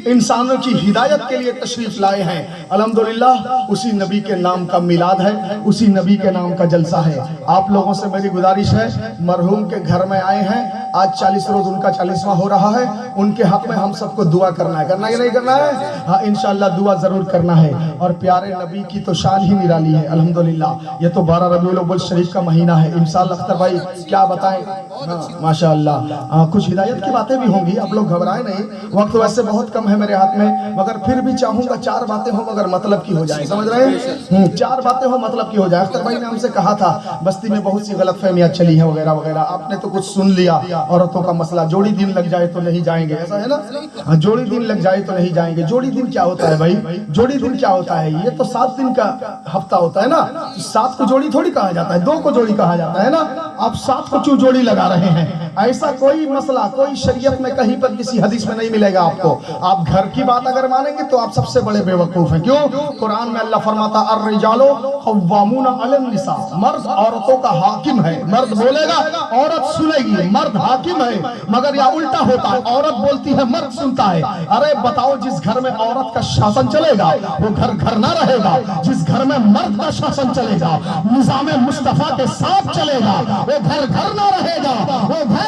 इंसानों की हिदायत के लिए तशरीफ लाए हैं। अल्हम्दुलिल्लाह, उसी नबी के नाम का मिलाद है, उसी नबी के नाम का जलसा है। आप लोगों से मेरी गुजारिश है, मरहूम के घर में आए हैं, आज 40 रोज उनका 40वां हो रहा है। उनके हक में हम सबको दुआ करना है। करना है कि नहीं करना है? हाँ, इंशाअल्लाह दुआ जरूर करना है। और प्यारे नबी की तो शान ही निराली है। अल्हम्दुलिल्लाह, ये तो 12 रबीउल अव्वल शरीफ का महीना है। इमसाल अख्तर भाई क्या बताएं? हाँ, माशाअल्लाह, कुछ हिदायत की बातें भी होंगी, आप लोग घबराए नहीं। वक्त वैसे बहुत कम है मेरे हाथ में, मगर फिर भी चाहूंगा 4 बातें हो मगर मतलब की हो जाए। समझ रहे हैं? 4 बातें हो मतलब की हो जाए। अख्तर भाई ने हमसे कहा था बस्ती में बहुत सी गलतफहमियां चली हैं वगैरह वगैरह। आपने तो कुछ सुन लिया, औरतों का मसला, जोड़ी दिन लग जाए तो नहीं जाएंगे, ऐसा है ना? हाँ, जोड़ी दिन लग जाए तो नहीं जाएंगे। जोड़ी दिन क्या होता है भाई? जोड़ी दिन क्या होता है? ये तो 7 दिन का हफ्ता होता है ना। 7 को जोड़ी थोड़ी कहा जाता है, 2 को जोड़ी कहा जाता है ना। आप 7 को क्यों जोड़ी लगा रहे हैं? ऐसा कोई मसला कोई शरीयत में कहीं पर किसी हदीस में नहीं मिलेगा आपको। आप घर की बात अगर मानेंगे तो आप सबसे बड़े बेवकूफ हैं। क्यों? कुरान में अल्लाह फरमाता अर्रिजालो क़व्वामूना अलन निसा, मर्द औरतों का हाकिम है। मर्द बोलेगा औरत सुनेगी, मर्द हाकिम है। मगर या उल्टा होता है, औरत बोलती है मर्द सुनता है। अरे बताओ, जिस घर में औरत का शासन चलेगा वो घर घर ना रहेगा। जिस घर में मर्द का शासन चलेगा, निज़ाम मुस्तफा के साथ चलेगा, वो घर घर ना रहेगा। वो घर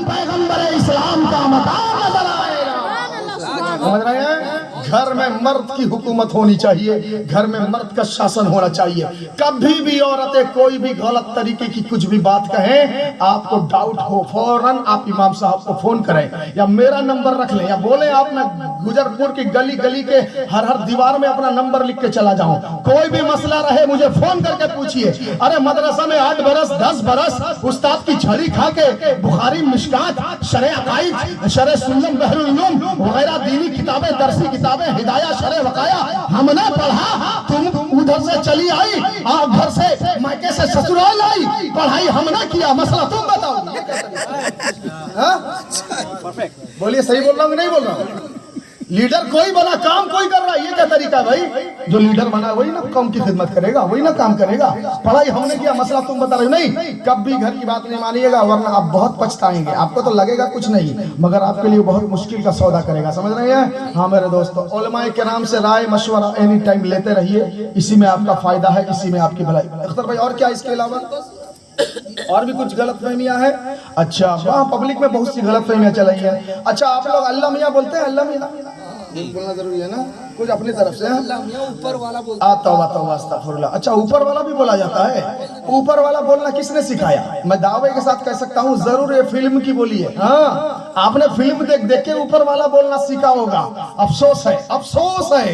पैगंबर इस्लाम का मकाम नजर आएगा। समझ रहे हैं? घर में मर्द की हुकूमत होनी चाहिए, घर में मर्द का शासन होना चाहिए। कभी भी औरतें कोई भी गलत तरीके की कुछ भी बात कहें, आपको डाउट हो, फौरन आप इमाम साहब को फोन करें या मेरा नंबर रख लें या बोले आप मैं गुजरपुर की गली गली के हर दीवार में अपना नंबर लिख के चला जाऊं। कोई भी मसला रहे मुझे फोन करके पूछिए। अरे मदरसा में 8 बरस 10 बरस उस्ताद की छड़ी खा के बुखारी, मिशकात, शरे अकाइद, शरे सुन्नत, बहरुल उलूम वगैरह दीनी किताबें, दरसी किताबें, हिदाया, शरे वकाया हमने पढ़ा, तुम उधर से चली आई, आप घर से मायके से ससुराल आई, पढ़ाई हमने किया, मसला तुम बताओ। बोलिए, सही बोल रहा हूँ नहीं बोल रहा हूँ? लीडर कोई बना, काम कोई कर रहा है, ये क्या तरीका है भाई? जो लीडर बना वही ना कौम की खिदमत करेगा, वही ना काम करेगा। पढ़ाई हमने किया, मसला तुम बता रहे हो। नहीं, कभी घर की बात नहीं मानिएगा, वरना आप बहुत पछताएंगे। आपको तो लगेगा कुछ नहीं, मगर आपके लिए बहुत मुश्किल का सौदा करेगा। समझ रहे हैं? हाँ मेरे दोस्तों, उलमाए किराम से राय मशवरा एनी टाइम लेते रहिए, इसी में आपका फायदा है, इसी में आपकी भलाई। अख्तर भाई और क्या इसके अलावा और भी कुछ गलत फहमियाँ हैं? अच्छा, वहाँ पब्लिक में बहुत सी गलत फहमियाँ चल रही है। अच्छा, आप लोग अल्लाह मियाँ बोलते हैं? अल्लाह मियाँ बोलना जरूरी है ना? कुछ अपनी तरफ से अल्लाह मियां ऊपर वाला बोलता तौबा तौबा अस्तगफुरुल्लाह। अच्छा, ऊपर वाला भी बोला जाता है? ऊपर वाला बोलना किसने सिखाया? मैं दावे के साथ कह सकता हूँ, जरूर ये फिल्म की बोली है। हाँ, आपने फिल्म देख देख के ऊपर वाला बोलना सीखा होगा। अफसोस है, अफसोस है,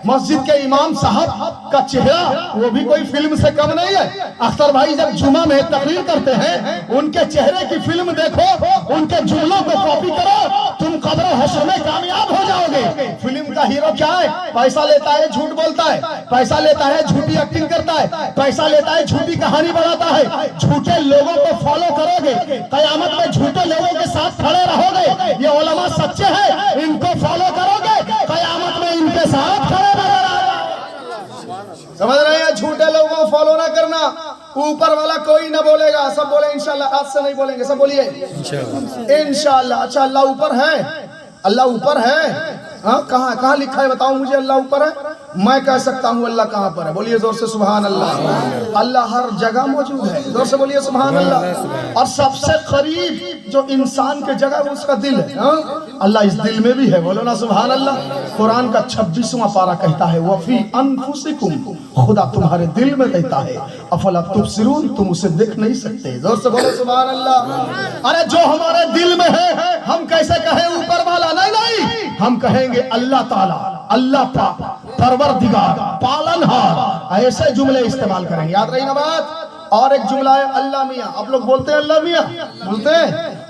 मस्जिद के इमाम साहब का चेहरा वो भी कोई फिल्म से कम नहीं है। अख्तर भाई जब जुमा में तकरीर करते हैं, उनके चेहरे की फिल्म देखो, उनके जुमलों को कॉपी करो, तुम कब्र हश्र में कामयाब हो जाओगे। फिल्म का हीरो क्या है? पैसा लेता है, झूठ बोलता है, पैसा लेता है, झूठी एक्टिंग करता है, पैसा लेता है, झूठी कहानी बनाता है। झूठे लोगों को फॉलो करोगे, कयामत में झूठे लोगों के साथ खड़े रहोगे। ये उलमा सच्चे हैं, इनको फॉलो करोगे, कयामत में इनके साथ खड़े नजर आएगा। समझ रहे हैं? झूठे लोगों को फॉलो ना करना। ऊपर वाला कोई ना बोलेगा, सब बोले इंशाल्लाह। आज से नहीं बोलेंगे, सब बोलिए इंशाल्लाह। अच्छा, अल्लाह ऊपर है? अल्लाह ऊपर है? हाँ, कहाँ कहाँ लिखा है बताओ मुझे अल्लाह ऊपर है? मैं कह सकता हूँ अल्लाह कहाँ पर है। बोलिए जोर से सुभान अल्लाह। अल्लाह हर जगह मौजूद है, जोर से बोलिए सुभान अल्लाह। और सबसे करीब जो इंसान के जगह है उसका दिल है। हाँ? अल्लाह इस दिल में भी है, बोलो ना सुभान अल्लाह। कुरान का 26वां पारा कहता है, वफी अनफुसिकुम, खुदा तुम्हारे दिल में रहता है, अफला तुबसिरून, तुम उसे देख नहीं सकते। जोर से बोलो सुभान अल्लाह। अरे जो हमारे दिल में है, हम कैसे कहें ऊपर वाला? नहीं नहीं, हम कहेंगे अल्लाह ताला, अल्लाह पाक, परवरदिगार, पालनहार, ऐसे जुमले इस्तेमाल करेंगे। याद रही ना बात। और एक जुमला है अल्लाह मियाँ। आप लोग बोलते हैं अल्लाह मियाँ? बोलते हैं?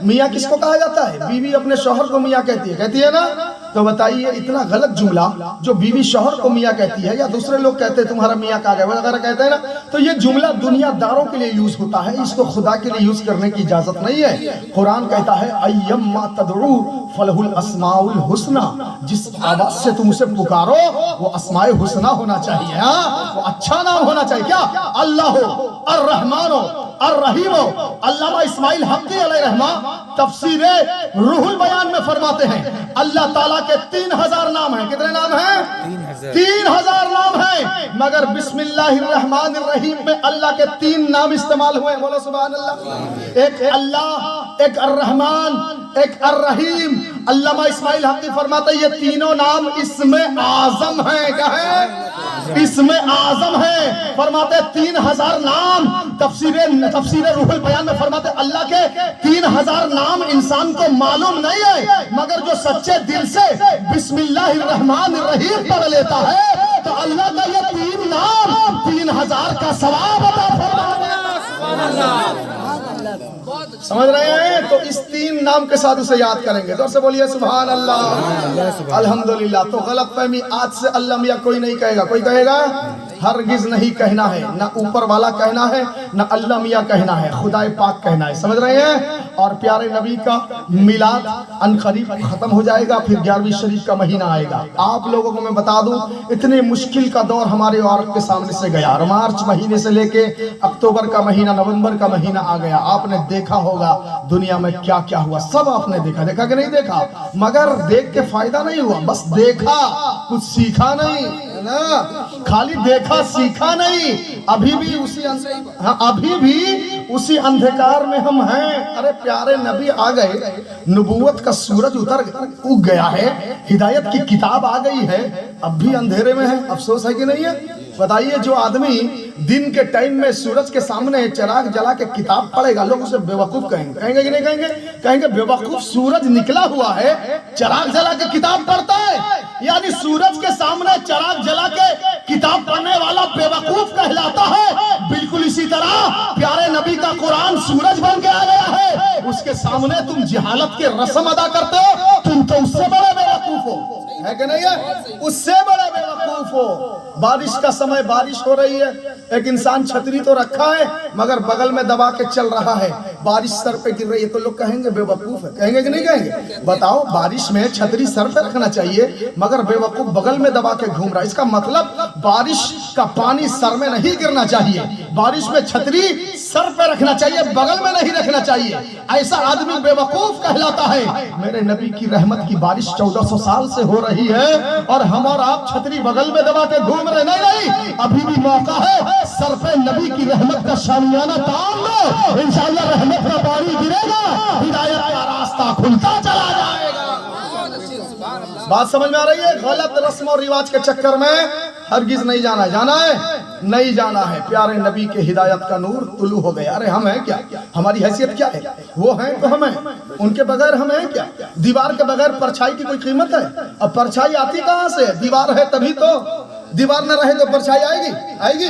मियाँ किसको कहा जाता है? बीवी अपने शौहर को मियाँ कहती है ना? तो बताइए, इतना गलत जुमला जो बीवी शौहर को मियाँ कहती है, या दूसरे लोग कहते हैं तुम्हारा मियाँ कहाँ गया वगैरह कहते हैं ना, तो ये जुमला दुनियादारों के लिए यूज होता है, इसको खुदा के लिए यूज करने की इजाजत नहीं है। कुरान कहता है, अय्यम्मा तदउ फलहुल अस्माउल हुस्ना, जिस आवाज से तुम उसे पुकारो वो अस्माए हुस्ना होना चाहिए। हाँ, वो अच्छा नाम होना चाहिए। क्या? अल्लाह हो, अर्रहमान हो, अर्रहीम हो। अल्लामा इस्माइल हक़ी अलैहिर्रहमा तफसीर रूहुल बयान में फरमाते हैं, अल्लाह ताला के 3000 नाम हैं। कितने नाम हैं? 3000 नाम हैं, मगर बिस्मिल्लाहिर्रहमानिर्रहीम में अल्लाह के 3 नाम इस्तेमाल हुए। बोलो सुभान अल्लाह। एक अल्लाह, एक अर्रहमान, एक अर्रहीम। अल्लामा इस्माइल हक़ी फरमाते ये तीनों नाम इसमें आज़म हैं। क्या है? इसमें आज़म है। फरमाते 3000 नाम। तफसीर रूहुल बयान में फरमाते अल्लाह के 3000 नाम इंसान को मालूम नहीं है, मगर जो सच्चे दिल से बिस्मिल्लाहिर्रहमानिर्रहीम पढ़ लेता है तो अल्लाह का ये 3 नाम 3000 का सवाब अता फरमाता। समझ रहे हैं? तो इस 3 नाम के साथ उसे याद करेंगे। जोर से बोलिए सुभान अल्लाह, अल्हम्दुलिल्लाह। तो गलत फहमी, आज से अल्लाह मियाँ कोई नहीं कहेगा। कोई कहेगा? हरगिज नहीं कहना है, ना ऊपर वाला कहना है, ना अल्लाह मियाँ कहना है, खुदाए पाक कहना है। समझ रहे हैं? और प्यारे नबी का मिलाद अनकरीब खत्म हो जाएगा, फिर 11वीं शरीफ का महीना आएगा। आप लोगों को मैं बता दूं, इतने मुश्किल का दौर हमारे औरत के सामने से गया। और मार्च महीने से लेके अक्टूबर का महीना, नवंबर का महीना आ गया। आपने देखा होगा दुनिया में क्या क्या हुआ, सब आपने देखा। देखा कि नहीं देखा? मगर देख के फायदा नहीं हुआ, बस देखा, कुछ सीखा नहीं ना, खाली देखा सीखा नहीं। अभी भी उसी अंधकार में हम हैं। अरे प्यारे नबी आ गए, नबूवत का सूरज उग गया है, हिदायत की किताब आ गई है, अब भी अंधेरे में है। अफसोस है कि नहीं है? बताइए, जो आदमी दिन के टाइम में सूरज के सामने चिराग जला के किताब पढ़ेगा, लोग उसे बेवकूफ कहेंगे। कहेंगे कि नहीं कहेंगे? कहेंगे बेवकूफ, सूरज निकला हुआ है, चिराग जला के किताब पढ़ता है। यानी सूरज के सामने चिराग जला के किताब पढ़ने वाला बेवकूफ कहलाता है। बिल्कुल इसी तरह प्यारे नबी का कुरान सूरज बन के आ गया है, उसके सामने तुम जिहालत के रस्म अदा करते हो, तुम तो उससे बड़े बेवकूफ हो। है कि नहीं है? उससे बड़े बेवकूफ हो। बारिश का समय, बारिश हो रही है, एक इंसान छतरी तो रखा है मगर बगल में दबा के चल रहा है, बारिश सर पे गिर रही है, तो लोग कहेंगे बेवकूफ है। कहेंगे कि नहीं कहेंगे? बताओ, बारिश में छतरी सर पे रखना चाहिए मगर बेवकूफ बगल में दबा के घूम रहा है। इसका मतलब बारिश का पानी सर में नहीं गिरना चाहिए, बारिश में छतरी सर पे रखना चाहिए, बगल में नहीं रखना चाहिए। ऐसा आदमी बेवकूफ कहलाता है। मेरे नबी की रहमत की बारिश 1400 साल से हो रही है और हम और आप छतरी बगल में दबा के घूम रहे। नहीं, अभी भी मौका है, सर पे नबी की रहमत का शामियाना तान लो, इंशाअल्लाह रहमत का पानी गिरेगा, हिदायत का रास्ता खुलता चला जाएगा। बात समझ में आ रही है? गलत रस्म और रिवाज के चक्कर में हरगिज नहीं जाना है। जाना है? नहीं जाना है। प्यारे नबी के हिदायत का नूर तुलू हो गया। अरे हम हैं क्या? हमारी हैसियत क्या है? वो हैं तो हम हैं, उनके बगैर हम हैं क्या? दीवार के बगैर परछाई की कोई कीमत है? अब परछाई आती कहाँ से? दीवार है तभी तो। दीवार न रहे तो परछाई आएगी? आएगी?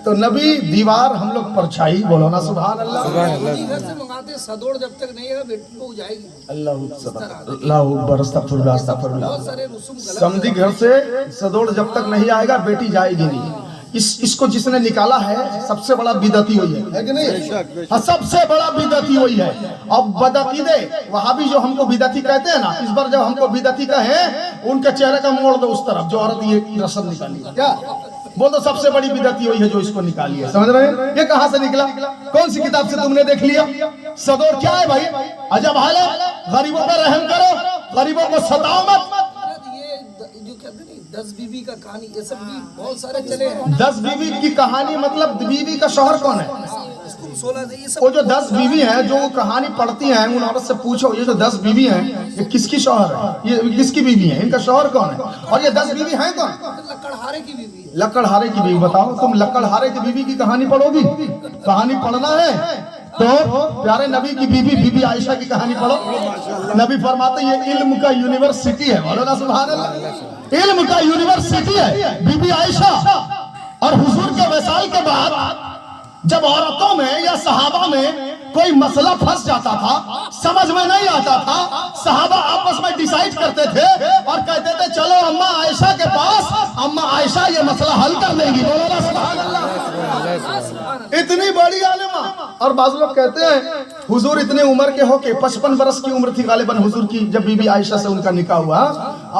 तो नबी दीवार, हम लोग परछाई। बोलो ना सुभान अल्लाह। घर से मंगाते सदोड़ जब तक नहीं है बेटी को जाएगी। अल्लाह अकबर, अस्तगफिरुल्लाह, अस्तगफिरुल्लाह। बहुत सारे रसूम गलत समझी घर से सदोड़ जब तक नहीं आएगा बेटी जाएगी नहीं। इसको जिसने निकाला है सबसे बड़ा बिदती हुई है कि नहीं? हाँ, सबसे बड़ा बिदती हुई है। अब बदअकीदे वहाबी जो हमको बिदती कहते हैं ना, इस बार जब हमको बिदती कहे, उनके चेहरे का मोड़ दो उस तरफ जो औरत ये रस्म निकाली है। क्या बोल? तो सबसे बड़ी बिदती हुई है जो इसको निकाली है। समझ रहे हैं? ये कहाँ से निकला? कौन सी किताब से तुमने देख लिया? सदोड़ क्या है भाई? अजब हाल है। गरीबों पर रहम करो, गरीबों को सताओ मत। ये जो कहते नहीं 10 बीबी का कहानी, ये सब भी बहुत सारे चले हैं। 10 बीवी की कहानी मतलब बीवी का शौहर कौन है? 16 ये सब वो जो 10 बीवी हैं जो कहानी पढ़ती हैं, उन औरत से पूछो ये जो 10 बीवी हैं ये किसकी शौहर है? ये किसकी बीवी है? इनका शौहर कौन है? और ये 10 बीवी हैं कौन? लकड़हारे की बीवी है। लकड़हारे की बीवी। बताओ, तुम लकड़हारे की बीवी की कहानी पढ़ोगी? कहानी पढ़ना है तो प्यारे नबी की बीवी बीबी आयशा की कहानी पढ़ो। नबी फरमाते ये इल्म का यूनिवर्सिटी है। बोलो ना सुभान अल्लाह। इल्म का यूनिवर्सिटी है बीबी आयशा। और हुजूर के वसाल के बाद जब औरतों में या सहाबा में कोई मसला फंस जाता था, समझ में नहीं आता था, सहाबा आपस में डिसाइड करते थे और कहते थे चलो अम्मा आयशा के पास, अम्मा आयशा ये मसला हल कर देंगी। बोलो ना सुभान अल्लाह। इतनी बड़ी आलिमा। और बाज़ लोग कहते हैं हुजूर इतने उम्र के हो के 55 बरस की उम्र थी गालिबन हुजूर की जब बीबी आयशा से उनका निकाह हुआ।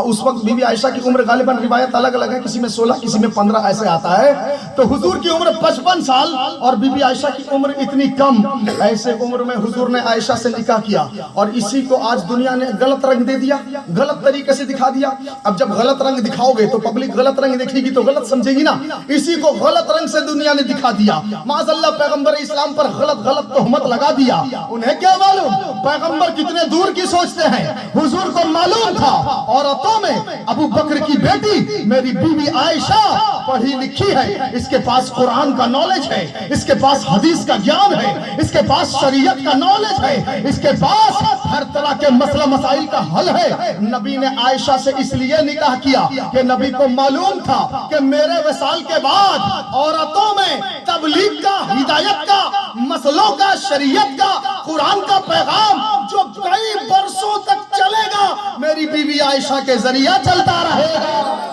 उस वक्त बीबी आयशा की उम्र गालिबन रिवायत अलग अलग है, किसी में 16 किसी में 15 ऐसे आता है। तो हुजूर की उम्र 55 साल और बीबी आयशा की उम्र इतनी कम। ऐसे उम्र में हुजूर ने आयशा से निकाह किया और इसी को आज दुनिया ने गलत रंग दे दिया, गलत तरीके से दिखा दिया। अब जब गलत रंग दिखाओगे तो पब्लिक गलत रंग देखेगी तो गलत समझेगी ना। इसी को गलत रंग से दुनिया ने दिखा दिया। माज़अल्लाह पैगंबर इस्लाम पर गलत गलत तोहमत लगा दिया। उन्हें क्या मालूम पैगंबर कितने दूर की सोचते हैं। हुजूर को मालूम था औरतों में अबू बकर की बेटी मेरी बीवी आयशा पढ़ी लिखी है, इसके पास कुरान का नॉलेज है, इसके पास हदीस का ज्ञान है, इसके पास शरीयत का नॉलेज है, इसके पास हर तरह के मसला मसाइल का हल है। नबी ने आयशा से इसलिए निकाह किया कि नबी को मालूम था कि मेरे वसाल के बाद औरतों में तबलीग का, हिदायत का, मसलों का, शरीयत का, कुरान का पैगाम जो कई बरसों तक चलेगा मेरी बीवी आयशा के जरिए चलता रहेगा।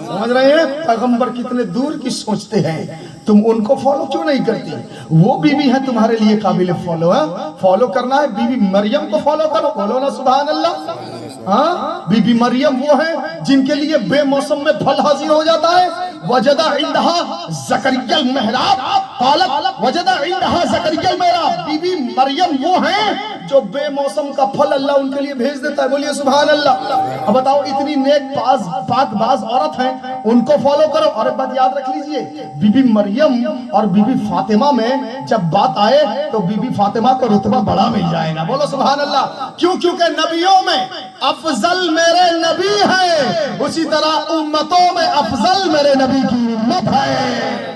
समझ रहे हैं पैगंबर कितने दूर की सोचते हैं। तुम उनको फॉलो क्यों नहीं करती? वो बीवी है तुम्हारे लिए काबिल फॉलो है। फॉलो करना है बीबी मरियम को फॉलो करो। बोलो ना सुभान अल्लाह। हाँ, बीबी मरियम वो है जिनके लिए बेमौसम में फल हाजिर हो जाता है। वजदा इंदहा ज़करियल मेहराब क़ालत वजदा इंदहा ज़करियल मेहराब। बीबी मरियम वो हैं जो बेमौसम का फल अल्लाह उनके लिए भेज देता है। बोलिए सुभान अल्लाह। अब बताओ इतनी नेक पाकबाज औरत हैं, उनको फॉलो करो। और एक बात याद रख लीजिए, बीबी मरियम और बीबी फातिमा में जब बात आए तो बीबी फातिमा को रुतबा बड़ा मिल जाएगा। बोलो सुभान अल्लाह। क्यों? क्योंकि नबियों में अफजल मेरे नबी है, उसी तरह उम्मतों में अफजल मेरे नबी की उम्मत है।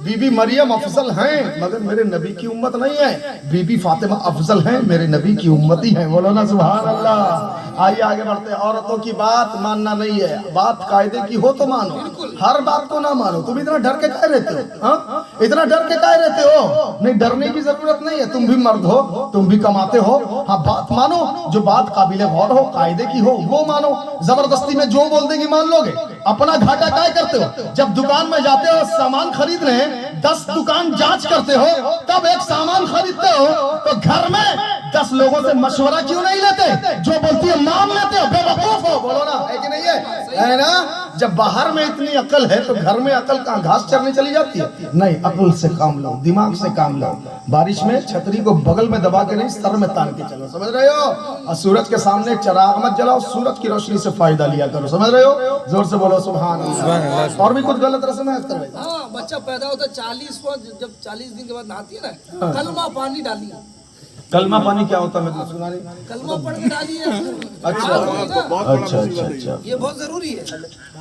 बीबी मरियम अफजल हैं मगर मेरे नबी की उम्मत नहीं है। बीबी फातिमा अफजल हैं, मेरे नबी की उम्मती हैं। बोलो ना सुभान अल्लाह। आइए आगे बढ़ते हैं। औरतों की बात मानना नहीं है, बात कायदे की हो तो मानो, हर बात को ना मानो। तुम इतना डर के काहे रहते हो? हाँ, इतना डर के काहे रहते हो? नहीं, डरने की जरूरत नहीं है। तुम भी मर्द हो, तुम भी कमाते हो। हाँ, बात मानो, जो बात काबिल गौर हो, कायदे की हो वो मानो। जबरदस्ती में जो बोल देंगी मान लोगे? अपना घाटा काहे करते हो? जब दुकान में जाते हो सामान खरीदने, 10 दुकान जांच करते हो, तब एक सामान खरीदते हो तो घर में 10 लोगों से मशवरा क्यों नहीं लेते? जो बोलती है मान लेते हो। बेवकूफ हो। बोलो ना, है कि नहीं है ना? जब बाहर में इतनी अकल है तो घर में अकल कहाँ घास चरने चली जाती है? नहीं, अकल से काम लो, दिमाग से काम लो। बारिश में छतरी को बगल में दबा के नहीं, सर में तान के चलो। समझ रहे हो? और सूरज के सामने चिराग मत जलाओ, सूरज की रोशनी से फायदा लिया करो। समझ रहे हो? जोर से बोलो सुभान अल्लाह। और भी कुछ गलत रस्म है? बच्चा पैदा होता 40 को, जब 40 दिन के बाद नहाती है ना, कलमा पानी डालिए। कलमा पानी क्या होता है मैं तो सुना नहीं। कलमा पढ़ के डालिए। अच्छा अच्छा अच्छा अच्छा, ये बहुत जरूरी है।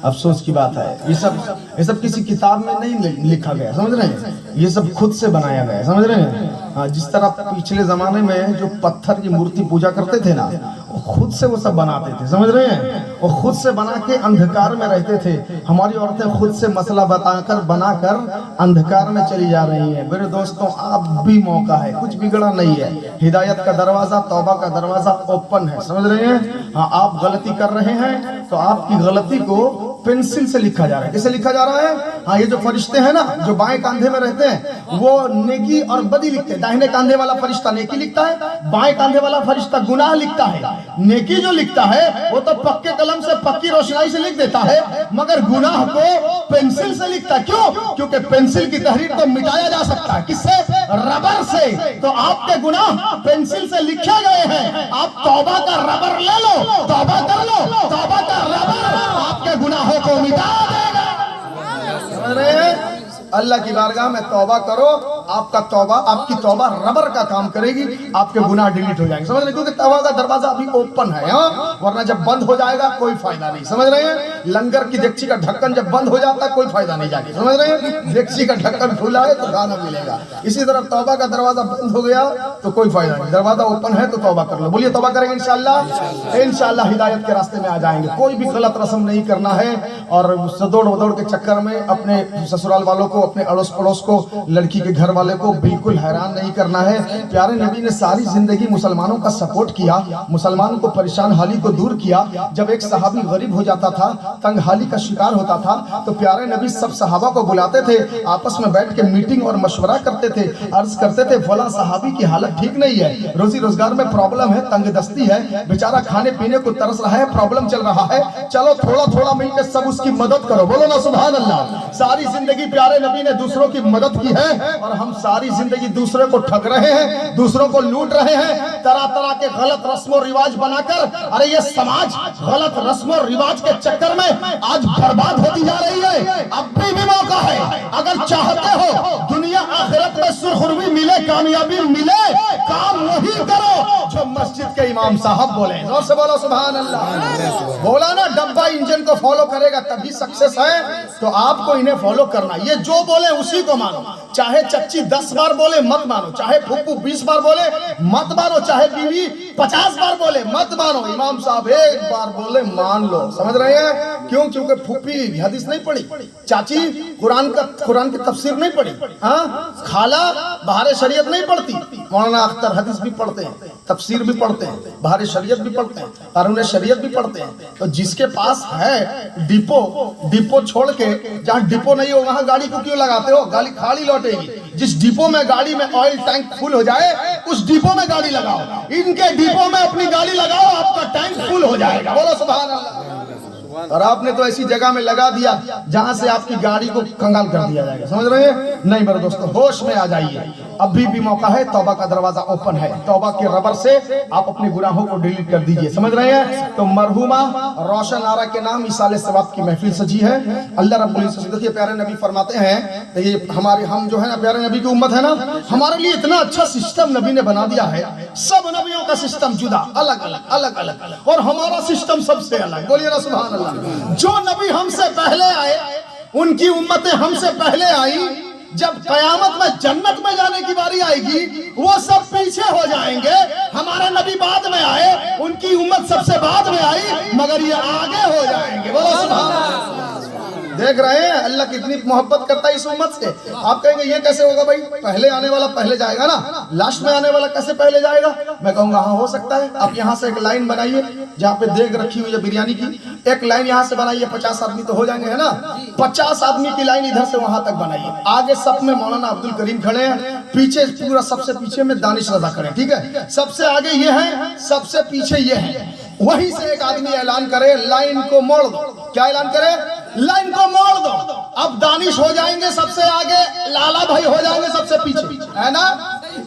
अफसोस की बात है ये सब किसी किताब में नहीं लिखा गया, समझ रहे हैं, ये सब खुद से बनाया गया है, समझ रहे हैं। हाँ, जिस तरह पिछले जमाने में जो पत्थर की मूर्ति पूजा करते थे ना, वो खुद से वो सब बनाते थे, समझ रहे हैं, वो खुद से बना के अंधकार में रहते थे। हमारी औरतें खुद से मसला बनाकर अंधकार में चली जा रही हैं। मेरे दोस्तों, आप भी मौका है, कुछ बिगड़ा नहीं है, हिदायत का दरवाजा, तौबा का दरवाजा ओपन है, समझ रहे हैं। हाँ, आप गलती कर रहे हैं तो आपकी गलती को पेंसिल से लिखा जा रहा है। किसे लिखा जा रहा है? हाँ, ये जो फरिश्ते हैं ना, जो बाएं कंधे में रहते हैं, वो नेकी और बदी लिखते हैं। दाहिने कंधे वाला फरिश्ता नेकी लिखता है, बाएं कंधे वाला फरिश्ता गुनाह लिखता है। नेकी जो लिखता है वो तो पक्के कलम से, पक्की रोशनाई से लिख देता है, मगर गुनाह को पेंसिल से लिखता है। क्यों? क्योंकि पेंसिल की तहरीर को मिटाया जा सकता है। किससे? रबर से। तो आपके गुनाह पेंसिल से लिखे गए हैं, आप तौबा का रबर ले लो, तौबा कर लो, तौबा का रबर आपके गुनाहों को मिटा देगा। समझ रहे हैं? अल्लाह की बारगाह में तौबा करो, आपकी तौबा रबर का काम करेगी, आपके गुनाह डिलीट हो जाएंगे, समझ रहे? क्योंकि तौबा का दरवाजा अभी ओपन है, हाँ, वरना जब बंद हो जाएगा कोई फायदा नहीं, समझ रहे हैं। लंगर की डेगची का ढक्कन जब बंद हो जाता है कोई फायदा नहीं जाके, समझ रहे हैं। डेगची का ढक्कन खुला है तो खाना मिलेगा, इसी तरह तौबा का दरवाजा बंद हो गया तो कोई फायदा नहीं। दरवाजा ओपन है तो तौबा कर लो। बोलिए, तौबा करेंगे इंशाअल्लाह, इंशाअल्लाह हिदायत के रास्ते में आ जाएंगे। कोई भी गलत रस्म नहीं करना है, और सदोड़ वदोड़ के चक्कर में अपने ससुराल वालों को, अपने अड़ोस पड़ोस को, लड़की के घर वाले को बिल्कुल हैरान नहीं करना है। प्यारे नबी ने सारी जिंदगी मुसलमानों का सपोर्ट किया, मुसलमानों को परेशान हाली को दूर किया। जब एक सहाबी गरीब हो जाता था, तंग हाली का शिकार होता था, तो प्यारे नबी सब सहाबा को बुलाते थे, आपस में बैठ के मीटिंग और मशवरा करते थे, अर्ज करते थे, फला सहाबी की हालत ठीक नहीं है, रोजी रोजगार में प्रॉब्लम है, तंगदस्ती है, बेचारा खाने पीने को तरस रहा है, प्रॉब्लम चल रहा है, चलो थोड़ा थोड़ा मिलकर सब उसकी मदद करो। बोलो ना सुभान अल्लाह। सारी जिंदगी प्यारे नबी ने दूसरों की मदद की है, और हम सारी जिंदगी दूसरे को ठग रहे हैं, दूसरों को लूट रहे हैं, तरह तरह के गलत रस्म और रिवाज बनाकर। अरे ये समाज गलत रस्म और रिवाज के चक्कर में आज बर्बाद होती जा रही है। अब भी मौका है, अगर चाहते हो दुनिया आखिरत में सुरखुर्वी मिले, कामयाबी मिले, काम वही करो जो मस्जिद के इमाम साहब बोले। जोर से बोलो सुभान अल्लाह। बोला ना, डब्बा इंजन को फॉलो करेगा तभी सक्सेस है, तो आपको इन्हें फॉलो करना। ये जो बोले उसी को मानो, चाहे चच्ची 10 बार बोले मत मानो, चाहे फूफू 20 बार बोले मत मानो, चाहे बीवी 50 बार बोले मत मानो, इमाम साहब एक बार बोले मान लो। समझ रहे हैं? क्यों? क्योंकि फूफी हदीस नहीं पढ़ी, चाची कुरान की तफसीर नहीं पढ़ी, हाँ, खाला बहारे शरीयत नहीं पढ़ती, मौलाना अख्तर हदीस भी पढ़ते हैं, तफसीर भी पढ़ते हैं, बहारे शरीयत भी पढ़ते हैं, कानून शरीयत भी पढ़ते हैं। तो जिसके पास है डिपो छोड़ के, जहाँ डिपो नहीं हो वहाँ गाड़ी को क्यों लगाते हो? गाड़ी खाली लौटेगी। जिस डिपो में गाड़ी में ऑयल टैंक फुल हो जाए, उस डिपो में गाड़ी लगाओ। इनके डिपो में अपनी गाड़ी लगाओ, आपका टैंक फुल हो जाएगा। बोलो सुभान अल्लाह। और आपने तो ऐसी जगह में लगा दिया जहां से आपकी गाड़ी को कंगाल कर दिया जाएगा, समझ रहे हैं? नहीं मेरे दोस्तों, होश में आ जाइए, अभी भी मौका है, तौबा का दरवाजा ओपन है। तौबा के रबर से आप अपने गुनाहों को डिलीट कर दीजिए, समझ रहे हैं? तो मरहुमा रोशन आरा के नाम इसाले सवाब की महफिल सजी है। अल्लाह रब्बुल इज्जत, देखिए प्यारे नबी फरमाते हैं, ये हम जो है ना प्यारे नबी की उम्मत है ना, हमारे लिए इतना अच्छा सिस्टम नबी ने बना दिया है। सब नबियों का सिस्टम जुदा, अलग अलग, और हमारा सिस्टम सबसे अलग। बोलिए ना सुभान अल्लाह। जो नबी हमसे पहले आए, उनकी उम्मतें हमसे पहले आई, जब कयामत में जन्नत में जाने की बारी आएगी, वो सब पीछे हो जाएंगे। हमारा नबी बाद में आए, उनकी उम्मत सबसे बाद में आई, मगर ये आगे हो जाएंगे। बोलो सुभान अल्लाह। देख रहे हैं अल्लाह कितनी मोहब्बत करता है इस उम्मत से। आप कहेंगे ये कैसे होगा भाई, पहले आने वाला पहले जाएगा ना, लास्ट में आने वाला कैसे पहले जाएगा? मैं कहूँगा हाँ हो सकता है। आप यहाँ से एक लाइन बनाइए, जहाँ पे देग रखी हुई है बिरयानी की, एक लाइन यहाँ से बनाइए, 50 आदमी तो हो जाएंगे, है ना? 50 आदमी की लाइन इधर से वहां तक बनाइए। आगे सब में मौलाना अब्दुल करीम खड़े हैं, पीछे पूरा सबसे पीछे में दानिश रजा खड़े, ठीक है? सबसे आगे ये है, सबसे पीछे ये है। वहीं से एक आदमी ऐलान करे, लाइन को मोड़ दो। क्या ऐलान करे? लाइन को मोड़ दो। अब दानिश हो जाएंगे सबसे आगे, लाला भाई हो जाएंगे सबसे पीछे, है ना?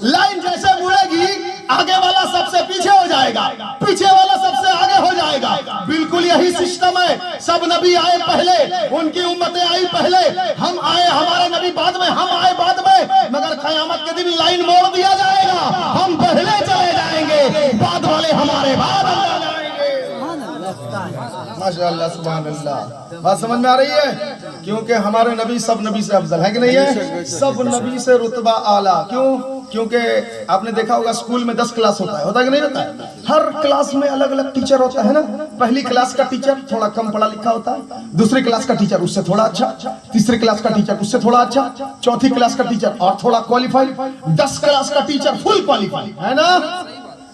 लाइन जैसे मुड़ेगी, आगे वाला सबसे पीछे हो जाएगा, पीछे वाला सबसे आगे हो जाएगा। बिल्कुल यही सिस्टम है। सब नबी आए पहले, उनकी उम्मतें आई पहले, हम आए, हमारे नबी बाद में, हम आए बाद में, मगर क़यामत के दिन लाइन मोड़ दिया जाएगा। हम पहले चले जाएंगे, बाद वाले हमारे बाद आ जाएंगे। माशाअल्लाह, सुभान अल्लाह। बात समझ में आ रही है? क्योंकि हमारे नबी सब नबी से अफजल है कि नहीं है? सब नबी से रुतबा आला। क्यों? क्योंकि आपने देखा होगा स्कूल में 10 क्लास होता है कि नहीं होता है? हर क्लास में अलग अलग टीचर होता है ना। पहली क्लास का टीचर थोड़ा कम पढ़ा लिखा होता है, दूसरी क्लास का टीचर उससे थोड़ा अच्छा, तीसरी क्लास का टीचर उससे थोड़ा अच्छा, चौथी क्लास का टीचर और थोड़ा क्वालिफाइड, 10 क्लास का टीचर फुल क्वालिफाइड, है ना?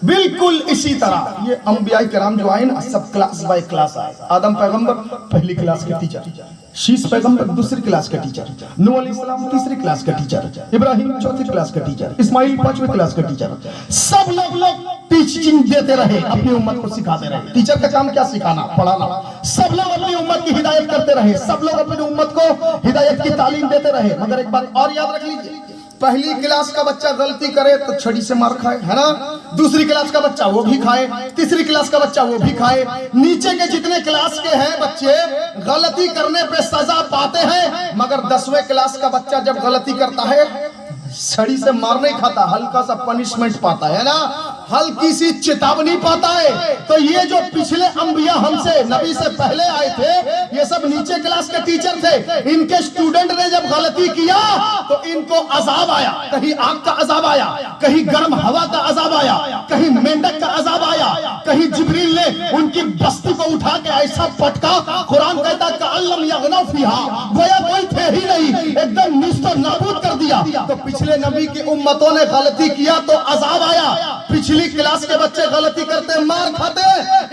बिल्कुल इसी तरह ये अंबिया किराम जो आए ना, सब क्लास बाय क्लास आए। आदम पैगंबर पहली क्लास के टीचर, शीश पैगंबर दूसरी क्लास का टीचर, नूह अलैहिस्सलाम तीसरी क्लास का टीचर, इब्राहिम चौथी क्लास का टीचर, इस्माइल पांचवी क्लास का टीचर। सब लोग टीचिंग देते रहे, अपनी उम्मत को सिखाते रहे। टीचर का काम क्या? सिखाना, पढ़ाना। सब लोग अपनी उम्मत की हिदायत करते रहे, सब लोग अपनी उम्मत को हिदायत की तालीम देते रहे। मगर एक बात और याद रख लीजिए, पहली क्लास का बच्चा गलती करे तो छड़ी से मार खाए, है ना? दूसरी क्लास का बच्चा वो भी खाए, तीसरी क्लास का बच्चा वो भी खाए। नीचे के जितने क्लास के हैं बच्चे गलती करने पे सजा पाते हैं, मगर 10वें क्लास का बच्चा जब गलती करता है छड़ी से मार नहीं खाता, हल्का सा पनिशमेंट पाता है ना, हल्की सी चेतावनी पाता है। तो ये जो पिछले अंबिया हमसे नबी से पहले आए थे, ये सब नीचे क्लास के टीचर थे। इनके स्टूडेंट ने जब गलती किया तो इनको अजाब आया, कहीं आग का अजाब आया, कहीं गर्म हवा का अजाब आया, कहीं मेंढक का अजाब आया, कहीं जिब्रील ने उनकी बस्ती को उठा के ऐसा पटका, कुरान कहता कअल्लम यगनौ फीहा, गोया कोई थे ही नहीं, एकदम निस्तो नाबूद कर दिया। तो पिछले नबी की उम्मतों ने गलती किया तो अजाब आया। पिछली क्लास के बच्चे गलती करते मार खाते,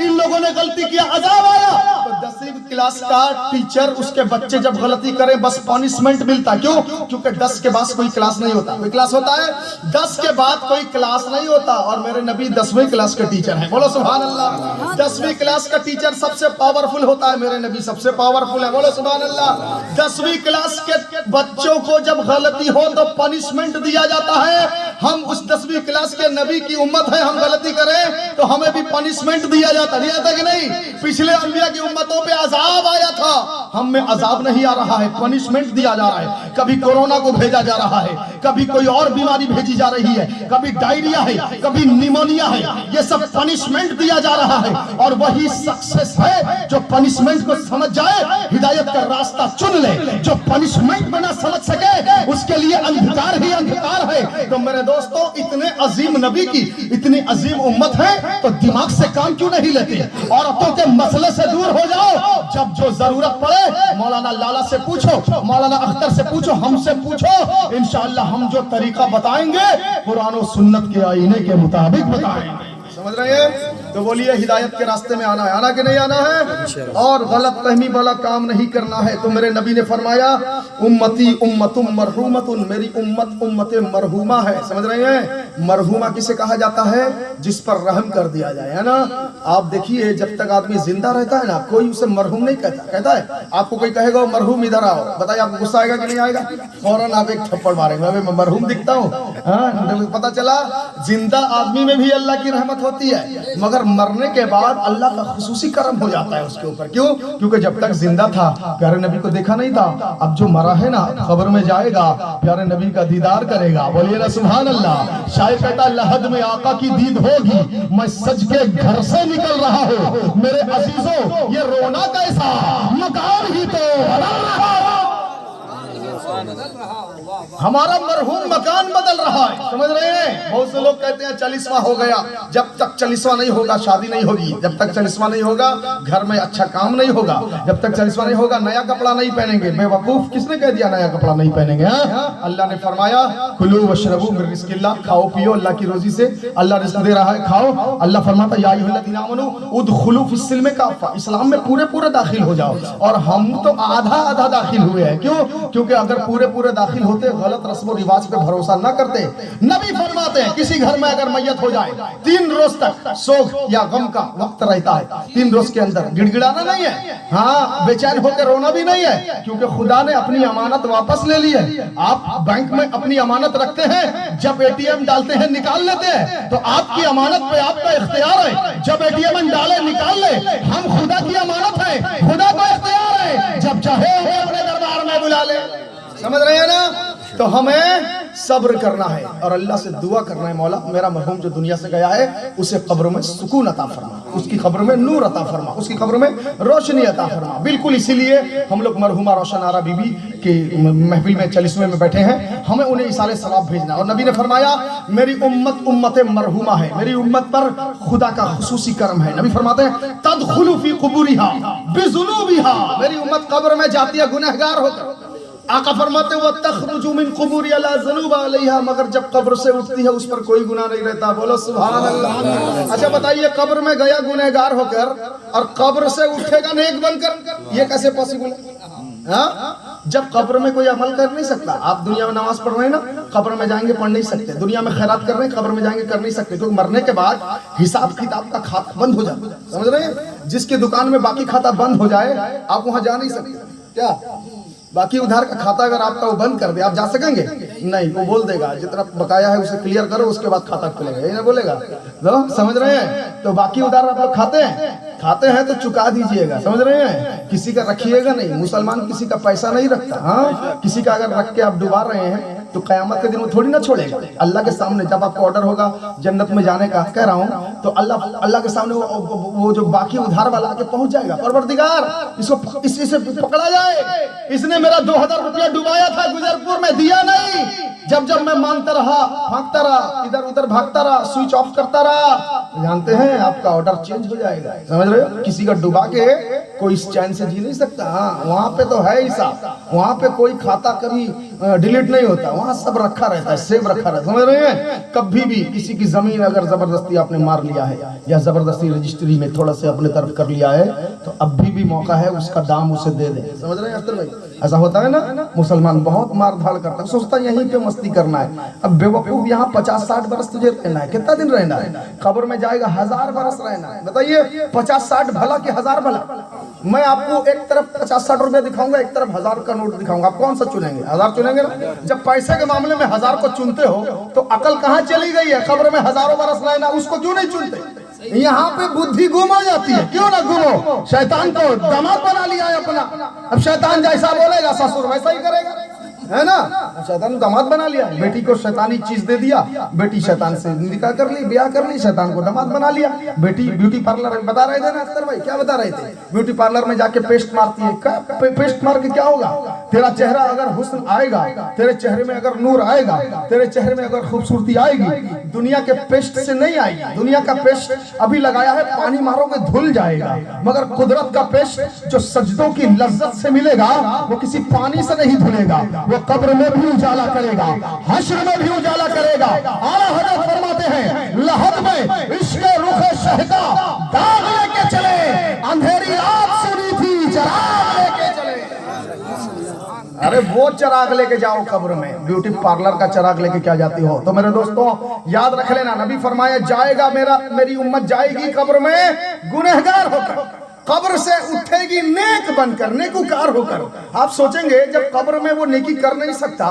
इन लोगों ने गलती किया अजाब आया। तो 10वीं क्लास का टीचर उसके बच्चे जब गलती करे बस पनिशमेंट मिलता। क्यों? क्योंकि 10 के बाद कोई क्लास नहीं होता। कोई क्लास होता है? 10 के बाद कोई क्लास नहीं होता। और मेरे नबी 10वीं क्लास के टीचर हैं, बोलो सुभान अल्लाह। 10वीं क्लास का टीचर सबसे पावरफुल होता है, मेरे नबी सबसे पावरफुल है, बोलो सुभान अल्लाह। 10वीं क्लास के बच्चों को जब गलती हो तो पनिशमेंट दिया जाता है। हम उस 10वीं क्लास के नबी की उम्मत है, हम गलती करें तो हमें भी पनिशमेंट दिया जाता कि नहीं? पिछले अंबिया की उम्मतों पे अजाब आया था, हम में अजाब नहीं आ रहा है, पनिशमेंट दिया जा रहा है। कभी कोरोना को भेजा जा रहा है, कभी कोई और बीमारी भेजी जा रही है, कभी डायरिया है, कभी निमोनिया है, ये सब पनिशमेंट दिया जा रहा है। और वही सक्सेस है जो पनिशमेंट को समझ जाए, हिदायत का रास्ता चुन ले। जो पनिशमेंट में ना समझ सके उसके लिए अंधकार ही अंधकार है। तो मेरे दोस्तों, इतने अजीम नबी की इतनी अजीम उम्मत है तो दिमाग से काम क्यों नहीं लेते? औरतों के मसले से दूर हो जाओ। जब जो जरूरत पड़े मौलाना लाला से पूछो, मौलाना अख्तर से पूछो, हमसे पूछो, इंशाअल्लाह हम जो तरीका बताएंगे कुरान और सुन्नत के आईने के मुताबिक बताएंगे। समझ रहे हैं? तो बोलिए हिदायत के रास्ते में आना है, आना कि नहीं आना है? और गलत फहमी वाला काम नहीं करना है। तो मेरे नबी ने फरमाया उम्मती उम्मतुम मरहूमतुन, मेरी उम्मत उम्मते मरहूमा है। समझ रहे हैं? मरहूमा किसे कहा जाता है? जिस पर रहम कर दिया जाए, है ना? आप देखिए जब तक आदमी जिंदा रहता है ना, कोई उसे मरहूम नहीं कहता। कहता है आपको कोई कहेगा मरहूम इधर आओ, बताइए आपको गुस्सा आएगा कि नहीं आएगा? फौरन आप एक थप्पड़ मारेंगे, मैं मरहूम दिखता हूँ। पता चला जिंदा आदमी में भी अल्लाह की रहमत होती है, मगर मरने के बाद अल्लाह का खुसूसी करम हो जाता है उसके ऊपर। क्यों? क्योंकि जब तक जिंदा था प्यारे नबी को देखा नहीं था। अब जो मरा है ना, खबर में जाएगा, प्यारे नबी का दीदार करेगा। बोलिए ना सुभान अल्लाह। शायद कहता लहद में आका की दीद होगी, मैं सज के घर से निकल रहा हूँ। मेरे अजीजों, ये रोना कैसा, मकान ही तो बदल रहा है। हमारा मरहूम मकान बदल रहा है। समझ रहे हैं? बहुत से लोग कहते हैं 40वां हो गया। जब तक 40वां नहीं होगा शादी नहीं होगी, जब तक 40वां नहीं होगा घर में अच्छा काम नहीं होगा, जब तक 40वां नहीं होगा नया कपड़ा नहीं पहनेंगे। बेवकूफ, किसने कह दिया नया कपड़ा नहीं पहनेंगे? अल्लाह ने फरमाया कुलू वशरबू मिन रिज़्क़िल्लाह, खाओ पियो अल्लाह की रोजी से, अल्लाह रिज़्क़ दे रहा है, खाओ। अल्लाह फरमाता या अय्युहल्लज़ीना आमनू उदखुलू फिस्सिल्म काफ़ा, इस्लाम में पूरे पूरे दाखिल हो जाओ। और हम तो आधा आधा दाखिल हुए हैं। क्यों? क्योंकि अगर पूरे पूरे दाखिल होते, गलत रस्म और रिवाज पे भरोसा ना करते, नबी फरमाते हैं किसी घर में अगर मैयत हो जाए 3 रोज तक शोक या गम का वक्त रहता है। 3 रोज के अंदर गिड़गिड़ाना नहीं है, हाँ बेचैन होकर रोना भी नहीं है, क्योंकि खुदा ने अपनी अमानत वापस ले ली है। आप बैंक में अपनी अमानत रखते हैं, जब एटीएम डालते हैं निकाल लेते हैं, तो आपकी अमानत पे आपका इख्तियार है। जब एटीएम डाले निकाल ले, हम खुदा की अमानत है, खुदा का इख्तियार है, जब चाहे अपने दरबार में बुला ले। समझ रहे हैं ना? तो हमें सब्र करना है और अल्लाह से दुआ करना है, मौला मेरा मरहूम जो दुनिया से गया है उसे कब्र में सुकून अता फरमा, उसकी कब्र में नूर अता फरमा, उसकी कब्र में रोशनी अता फरमा। बिल्कुल इसीलिए हम लोग मरहूमा रोशन आरा बीबी के महफिल में 40वें में बैठे हैं, हमें उन्हें इसारे सवाब भेजना। और नबी ने फरमाया मेरी उम्मत उम्मत मरहूमा है, मेरी उम्मत पर खुदा का खुसूसी करम है। नबी फरमाते हैं तदखुलु फी कुबूरिहा बिजुनूबिहा, मेरी उम्मत कब्र में जाती है गुनहगार होकर। आका फरमाते वो तखरुजु मिन कुबूरी अला ज़ुनूबा अलैहा, मगर जब कब्र से उठती है उस पर कोई गुनाह नहीं रहता। बोलो सुभान अल्लाह। अच्छा बताइए, कब्र में गया गुनहगार होकर और कब्र से उठेगा नेक बनकर, ये कैसे पॉसिबल है? हाँ, जब कब्र में कोई अमल कर नहीं सकता। आप दुनिया में नमाज पढ़ रहे हैं ना, कब्र में जाएंगे पढ़ नहीं सकते। दुनिया में खैरात कर रहे हैं, कब्र में जाएंगे कर नहीं सकते, क्योंकि मरने के बाद हिसाब किताब का खाता बंद हो जाता है। समझ रहे हैं? जिसकी दुकान में बाकी खाता बंद हो जाए आप वहां जा नहीं सकते। क्या बाकी उधार का खाता अगर आपका वो बंद कर दे, आप जा सकेंगे? नहीं, वो बोल देगा जितना बकाया है उसे क्लियर करो, उसके बाद खाता खुलेगा, ये ना बोलेगा? तो समझ रहे हैं? तो बाकी उधार आप लोग खाते हैं तो चुका दीजिएगा। समझ रहे हैं? किसी का रखिएगा नहीं, मुसलमान किसी का पैसा नहीं रखता। हाँ, किसी का अगर रख के आप डुबा रहे हैं तो कयामत के दिन वो थोड़ी ना छोड़ेगा। अल्लाह के सामने जब आपको ऑर्डर होगा जन्नत में जाने का, कह रहा हूँ, तो अल्लाह के सामने वो जो बाकी उधार वाला आके पहुंच जाएगा। परवरदिगार इसको इसी से पकड़ा जाए, इसने मेरा 2000 रुपया डुबाया था गुजरपुर में, दिया नहीं। जब मैं मांगता रहा, भागता रहा, इधर उधर भागता रहा, स्विच ऑफ करता रहा, जानते हैं आपका ऑर्डर चेंज हो जाएगा। समझ रहे हो? किसी का डुबा के कोई चैन से जी नहीं सकता। हाँ, वहाँ पे तो है हिसाब, वहाँ पे कोई खाता कभी डिलीट नहीं होता, वहाँ सब रखा रहता है, सेव रखा रहता है। समझ रहे हैं? कभी भी किसी की जमीन अगर जबरदस्ती आपने मार लिया है या जबरदस्ती रजिस्ट्री में थोड़ा से अपने तरफ कर लिया है, तो अभी भी मौका है उसका दाम उसे दे दे। समझ रहे हैं अख्तर भाई? ऐसा होता है ना, मुसलमान बहुत मार धाड़ करता है, सोचता है यहीं पे मस्ती करना है। अब बेवकूफ यहाँ 50-60 बरस तुझे रहना है, कितना दिन रहना है? कब्र में जाएगा 1000 बरस रहना है। बताइए 50-60 भला कि 1000 भला? मैं आपको एक तरफ 50-60 रुपए दिखाऊंगा, एक तरफ 1000 का नोट दिखाऊंगा, आप कौन सा चुनेंगे? 1000 चुनेंगे ना? जब पैसे के मामले में 1000 को चुनते हो तो अकल कहाँ चली गई है? कब्र में हजारों बरस रहना, उसको क्यों नहीं चुनते? यहाँ पे बुद्धि गुम हो जाती है। क्यों ना गुम हो? शैतान को दामाद बना लिया है अपना, अब शैतान जैसा बोलेगा ससुर वैसा ही करेगा, है ना? शैतान दामाद बना लिया, बेटी को शैतानी चीज दे दिया, बेटी शैतान से निकाह कर ली, ब्याह कर ली, शैतान को दामाद बना लिया। बेटी ब्यूटी पार्लर बता रहे थे ना अख्तर भाई, क्या बता रहे थे? ब्यूटी पार्लर में जाके पेस्ट मारती है। पेस्ट मार के क्या होगा? तेरा चेहरा अगर हुस्न आएगा, तेरे चेहरे में अगर नूर आएगा, तेरे चेहरे में अगर खूबसूरती आएगी, दुनिया के पेस्ट से नहीं आएगी। दुनिया का पेस्ट अभी लगाया है, पानी मारोगे धुल जाएगा, मगर कुदरत का पेस्ट जो सजदों की लज्जत से मिलेगा वो किसी पानी से नहीं धुलेगा, वो कब्र में भी उजाला करेगा, हश्र में भी उजाला करेगा। आला हज़रत फरमाते हैं लहद में इश्क़ रुख़ शहदा दाग लेके चले, अंधेरी रात सुनी थी चराग लेके चले। अरे वो चराग लेके जाओ कब्र में, ब्यूटी पार्लर का चराग लेके क्या जाती हो? तो मेरे दोस्तों याद रख लेना, नबी फरमाया जाएगा मेरी उम्मत जाएगी कब्र में गुनहगार होकर, कब्र से उठेगी नेक बनकर, नेकूकार होकर। आप सोचेंगे जब कब्र में वो नेकी कर नहीं सकता,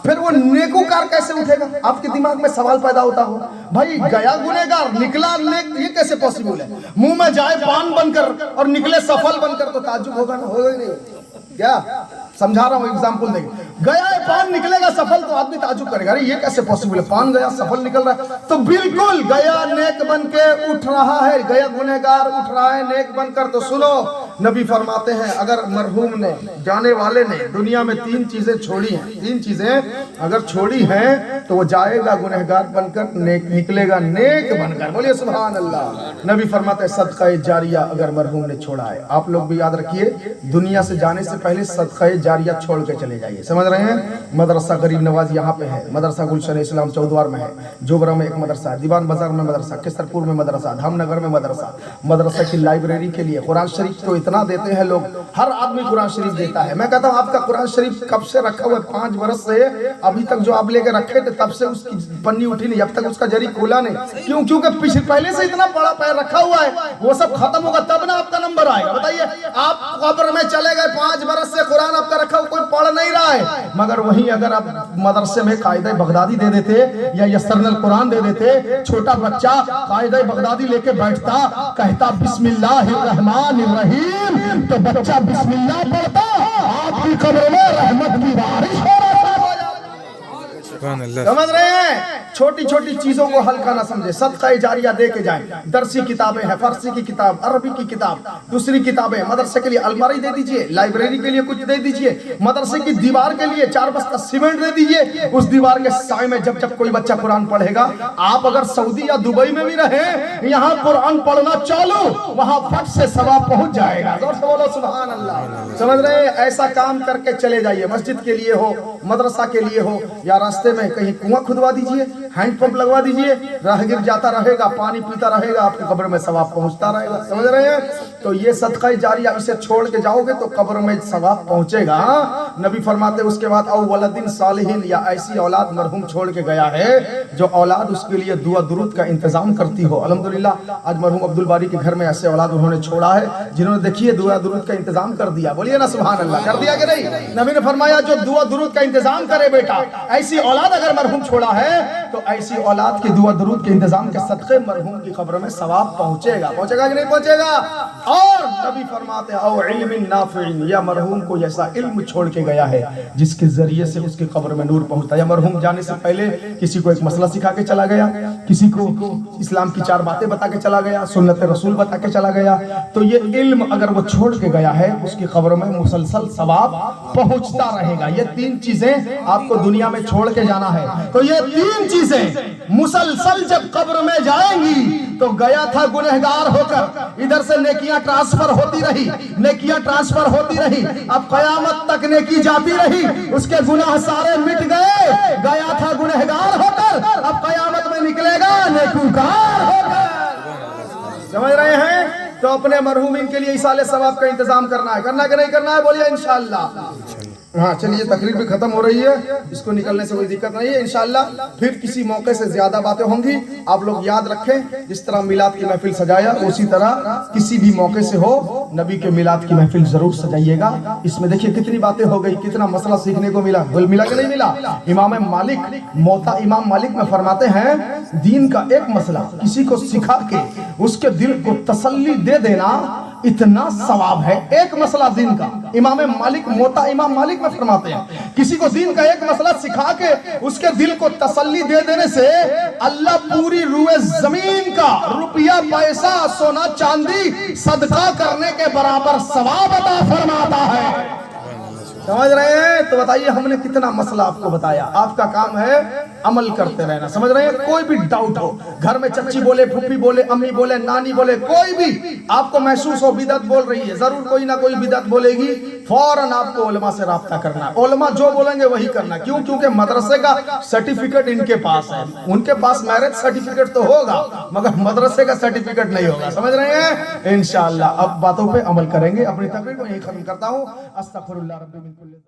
फिर वो नेकूकार कैसे उठेगा? आपके दिमाग में सवाल पैदा होता हो, भाई गया गुनहगार निकला नेक, ये कैसे पॉसिबल है? मुंह में जाए पान बनकर और निकले सफल बनकर, तो ताज्जुब होगा ना? होगा ही नहीं। क्या समझा रहा हूँ, एग्जाम्पल देंगे। गया है पान निकलेगा सफल, तो आदमी ताजुब करेगा, अरे ये कैसे पॉसिबल है? पान गया सफल निकल रहा है। तो बिल्कुल गया नेक बन के उठ रहा है, गया गुनहगार उठ रहा है नेक बनकर। तो सुनो, नबी फरमाते हैं अगर मरहूम ने, जाने वाले ने दुनिया में 3 चीजें छोड़ी हैं, 3 चीजें अगर छोड़ी हैं तो वो जाएगा गुनहगार बनकर, नेक निकलेगा नेक बनकर। बोलिए सुभान अल्लाह। नबी फरमाते हैं सदका जारिया अगर मरहूम ने छोड़ा है, आप लोग भी याद रखिए, दुनिया से जाने से पहले सदका जारिया छोड़ के चले जाइए। समझ रहे हैं? मदरसा गरीब नवाज यहाँ पे है, मदरसा गुलशन इस्लाम चौद्वार में है, जोबरा में एक मदरसा है, दीवान बाजार में मदरसा, केसरपुर में मदरसा, धामनगर में मदरसा। मदरसा की लाइब्रेरी के लिए कुरान शरीफ तो इतना इतना देते हैं लोग, हर आदमी कुरान शरीफ देता है। मैं कहता हूँ आपका कुरान शरीफ कब से रखा हुआ है? 5 बरस से अभी तक जो आप लेके रखे थे तब से उसकी पन्नी उठी नहीं, अब तक उसका जरी खोला नहीं। क्यों? क्योंकि पहले से इतना बड़ा पैर रखा हुआ है, वो सब खत्म होगा तब ना आपका नंबर आएगा। बताइए, आप कब्र में चले गए, 5 बरस से कुरान आपका रखा हुआ, कोई पढ़ नहीं रहा है, मगर वहीं अगर आप मदरसे में कायदा बगदादी दे देते या यस्सरनल कुरान दे देते, छोटा बच्चा कायदा बगदादी लेके बैठता, कहता बिस्मिल्लाहिर्रहमानिर्रहीम, तो बच्चा बिस्मिल्लाह पढ़ता, आपकी कब्र में रहमत की बारिश हो रहा है। समझ रहे हैं? छोटी छोटी चीजों को हल्का ना समझे, सदका जारिया दे के जाएं। दरसी किताबें हैं, फारसी की किताब, अरबी की किताब, दूसरी किताबें, मदरसे के लिए अलमारी दे दीजिए, लाइब्रेरी के लिए कुछ दे दीजिए, मदरसे की दीवार के लिए 4 बस्ता सीमेंट दे दीजिए। उस दीवार के साए में जब जब कोई बच्चा कुरान पढ़ेगा, आप अगर सऊदी या दुबई में भी रहे, यहाँ कुरान पढ़ना चालू, वहां फट से सवाब पहुंच जाएगा। जोर से बोलो सुभान अल्लाह। समझ रहे हैं? ऐसा काम करके चले जाइए, मस्जिद के लिए हो, मदरसा के लिए हो, या रास्ते में कहीं कुआं खुदवा दीजिए, हैंडपंप लगवा दीजिए, राहगीर जाता रहेगा, पानी पीता रहेगा, आपके कब्र में सवाब पहुंचता रहेगा। समझ रहे हैं? तो ये सदका जारिया, इसे छोड़ के जाओगे तो कब्र में सवाब पहुंचेगा। नबी फरमाते उसके बाद औ वलदिन सालिहिन, या ऐसी औलाद मरहूम छोड़ के गया है जो औलाद उसके लिए दुआ दुरूद का इंतजाम करती हो। अल्हम्दुलिल्लाह आज मरहूम अब्दुल बारी के घर में ऐसे औलाद उन्होंने छोड़ा है जिन्होंने देखिए दुआ दुरूद का इंतजाम कर दिया। बोलिए ना सुभान अल्लाह। कर दिया कि नहीं? नबी ने फरमाया जो दुआ दुरूद का इंतजाम करे बेटा, ऐसी औलाद अगर मरहूम छोड़ा है तो ऐसी औलाद की दुआ दुरूद के इंतजाम के सदक़े मरहूम की कब्र में सवाब पहुंचेगा। पहुंचेगा कि नहीं पहुंचेगा? और नबी फरमाते औ इल्मिन नाफ़िइन, या मरहूम को ऐसा इल्म छोड़ के गया है जिसके जरिए से उसकी कब्र में नूर पहुंचता है। या मरहूम जाने से पहले किसी को एक मसला सिखा के चला गया, किसी को इस्लाम की 4 बातें बता के चला गया, सुन्नत रसूल बता के चला गया, तो ये इल्म अगर वो छोड़ के गया है उसकी कब्र में मुसलसल सवाब पहुंचता रहेगा। ये 3 चीजें आपको दुनिया में छोड़ के जाना है, तो ये 3 चीजें मुसलसल जब कब्र में जाएंगी तो गया था गुनहगार होकर, इधर से नेकियां ट्रांसफर होती रही, नेकियां ट्रांसफर होती रही, अब कयामत तक नेकी जाती रही, उसके गुनाह सारे मिट गए। गया था गुनहगार होकर, अब कयामत में निकलेगा नेकूकार होकर। समझ रहे हैं? तो अपने मरहूमिन के लिए इसाले सवाब का इंतजाम करना है। करना है कि नहीं करना है? बोलिए इंशाअल्लाह। हाँ चलिए, तकरीर भी खत्म हो रही है, इसको निकलने से कोई दिक्कत नहीं है। इंशाअल्लाह फिर किसी मौके से ज्यादा बातें होंगी। आप लोग याद रखें, जिस तरह मिलाद की महफिल सजाया उसी तरह किसी भी मौके से हो नबी के मिलाद की महफिल जरूर सजाइएगा। इसमें देखिए कितनी बातें हो गई, कितना मसला सीखने को मिला। मिला कि नहीं मिला? इमाम मालिक, मोता इमाम मालिक में फरमाते हैं दीन का एक मसला किसी को सिखा के उसके दिल को तसल्ली दे देना इतना सवाब है। एक मसला दीन का, इमाम मालिक, मोता इमाम मालिक में फरमाते हैं किसी को दीन का एक मसला सिखा के उसके दिल को तसल्ली दे देने से अल्लाह पूरी रूए जमीन का रुपया पैसा सोना चांदी सदका करने के बराबर सवाब अता फरमाता है। समझ रहे हैं? तो बताइए हमने कितना मसला आपको बताया। आपका काम है अमल करते रहना। समझ रहे हैं? कोई भी डाउट हो, घर में चच्ची बोले, फूफी बोले, अम्मी बोले, नानी बोले, कोई भी आपको महसूस हो बिदअत बोल रही है, जरूर कोई ना कोई बिदअत बोलेगी, फौरन आपको उलमा से राब्ता करना है। उलमा जो बोलेंगे वही करना। क्यों? क्योंकि मदरसे का सर्टिफिकेट इनके पास है। उनके पास मैरिज सर्टिफिकेट तो होगा मगर मदरसे का सर्टिफिकेट नहीं होगा। समझ रहे हैं? इंशाअल्लाह अब बातों पे अमल करेंगे। अपनी तकरीर को यही खत्म करता हूँ। अस्तगफिरुल्लाह रब्बी मिन कुल्ली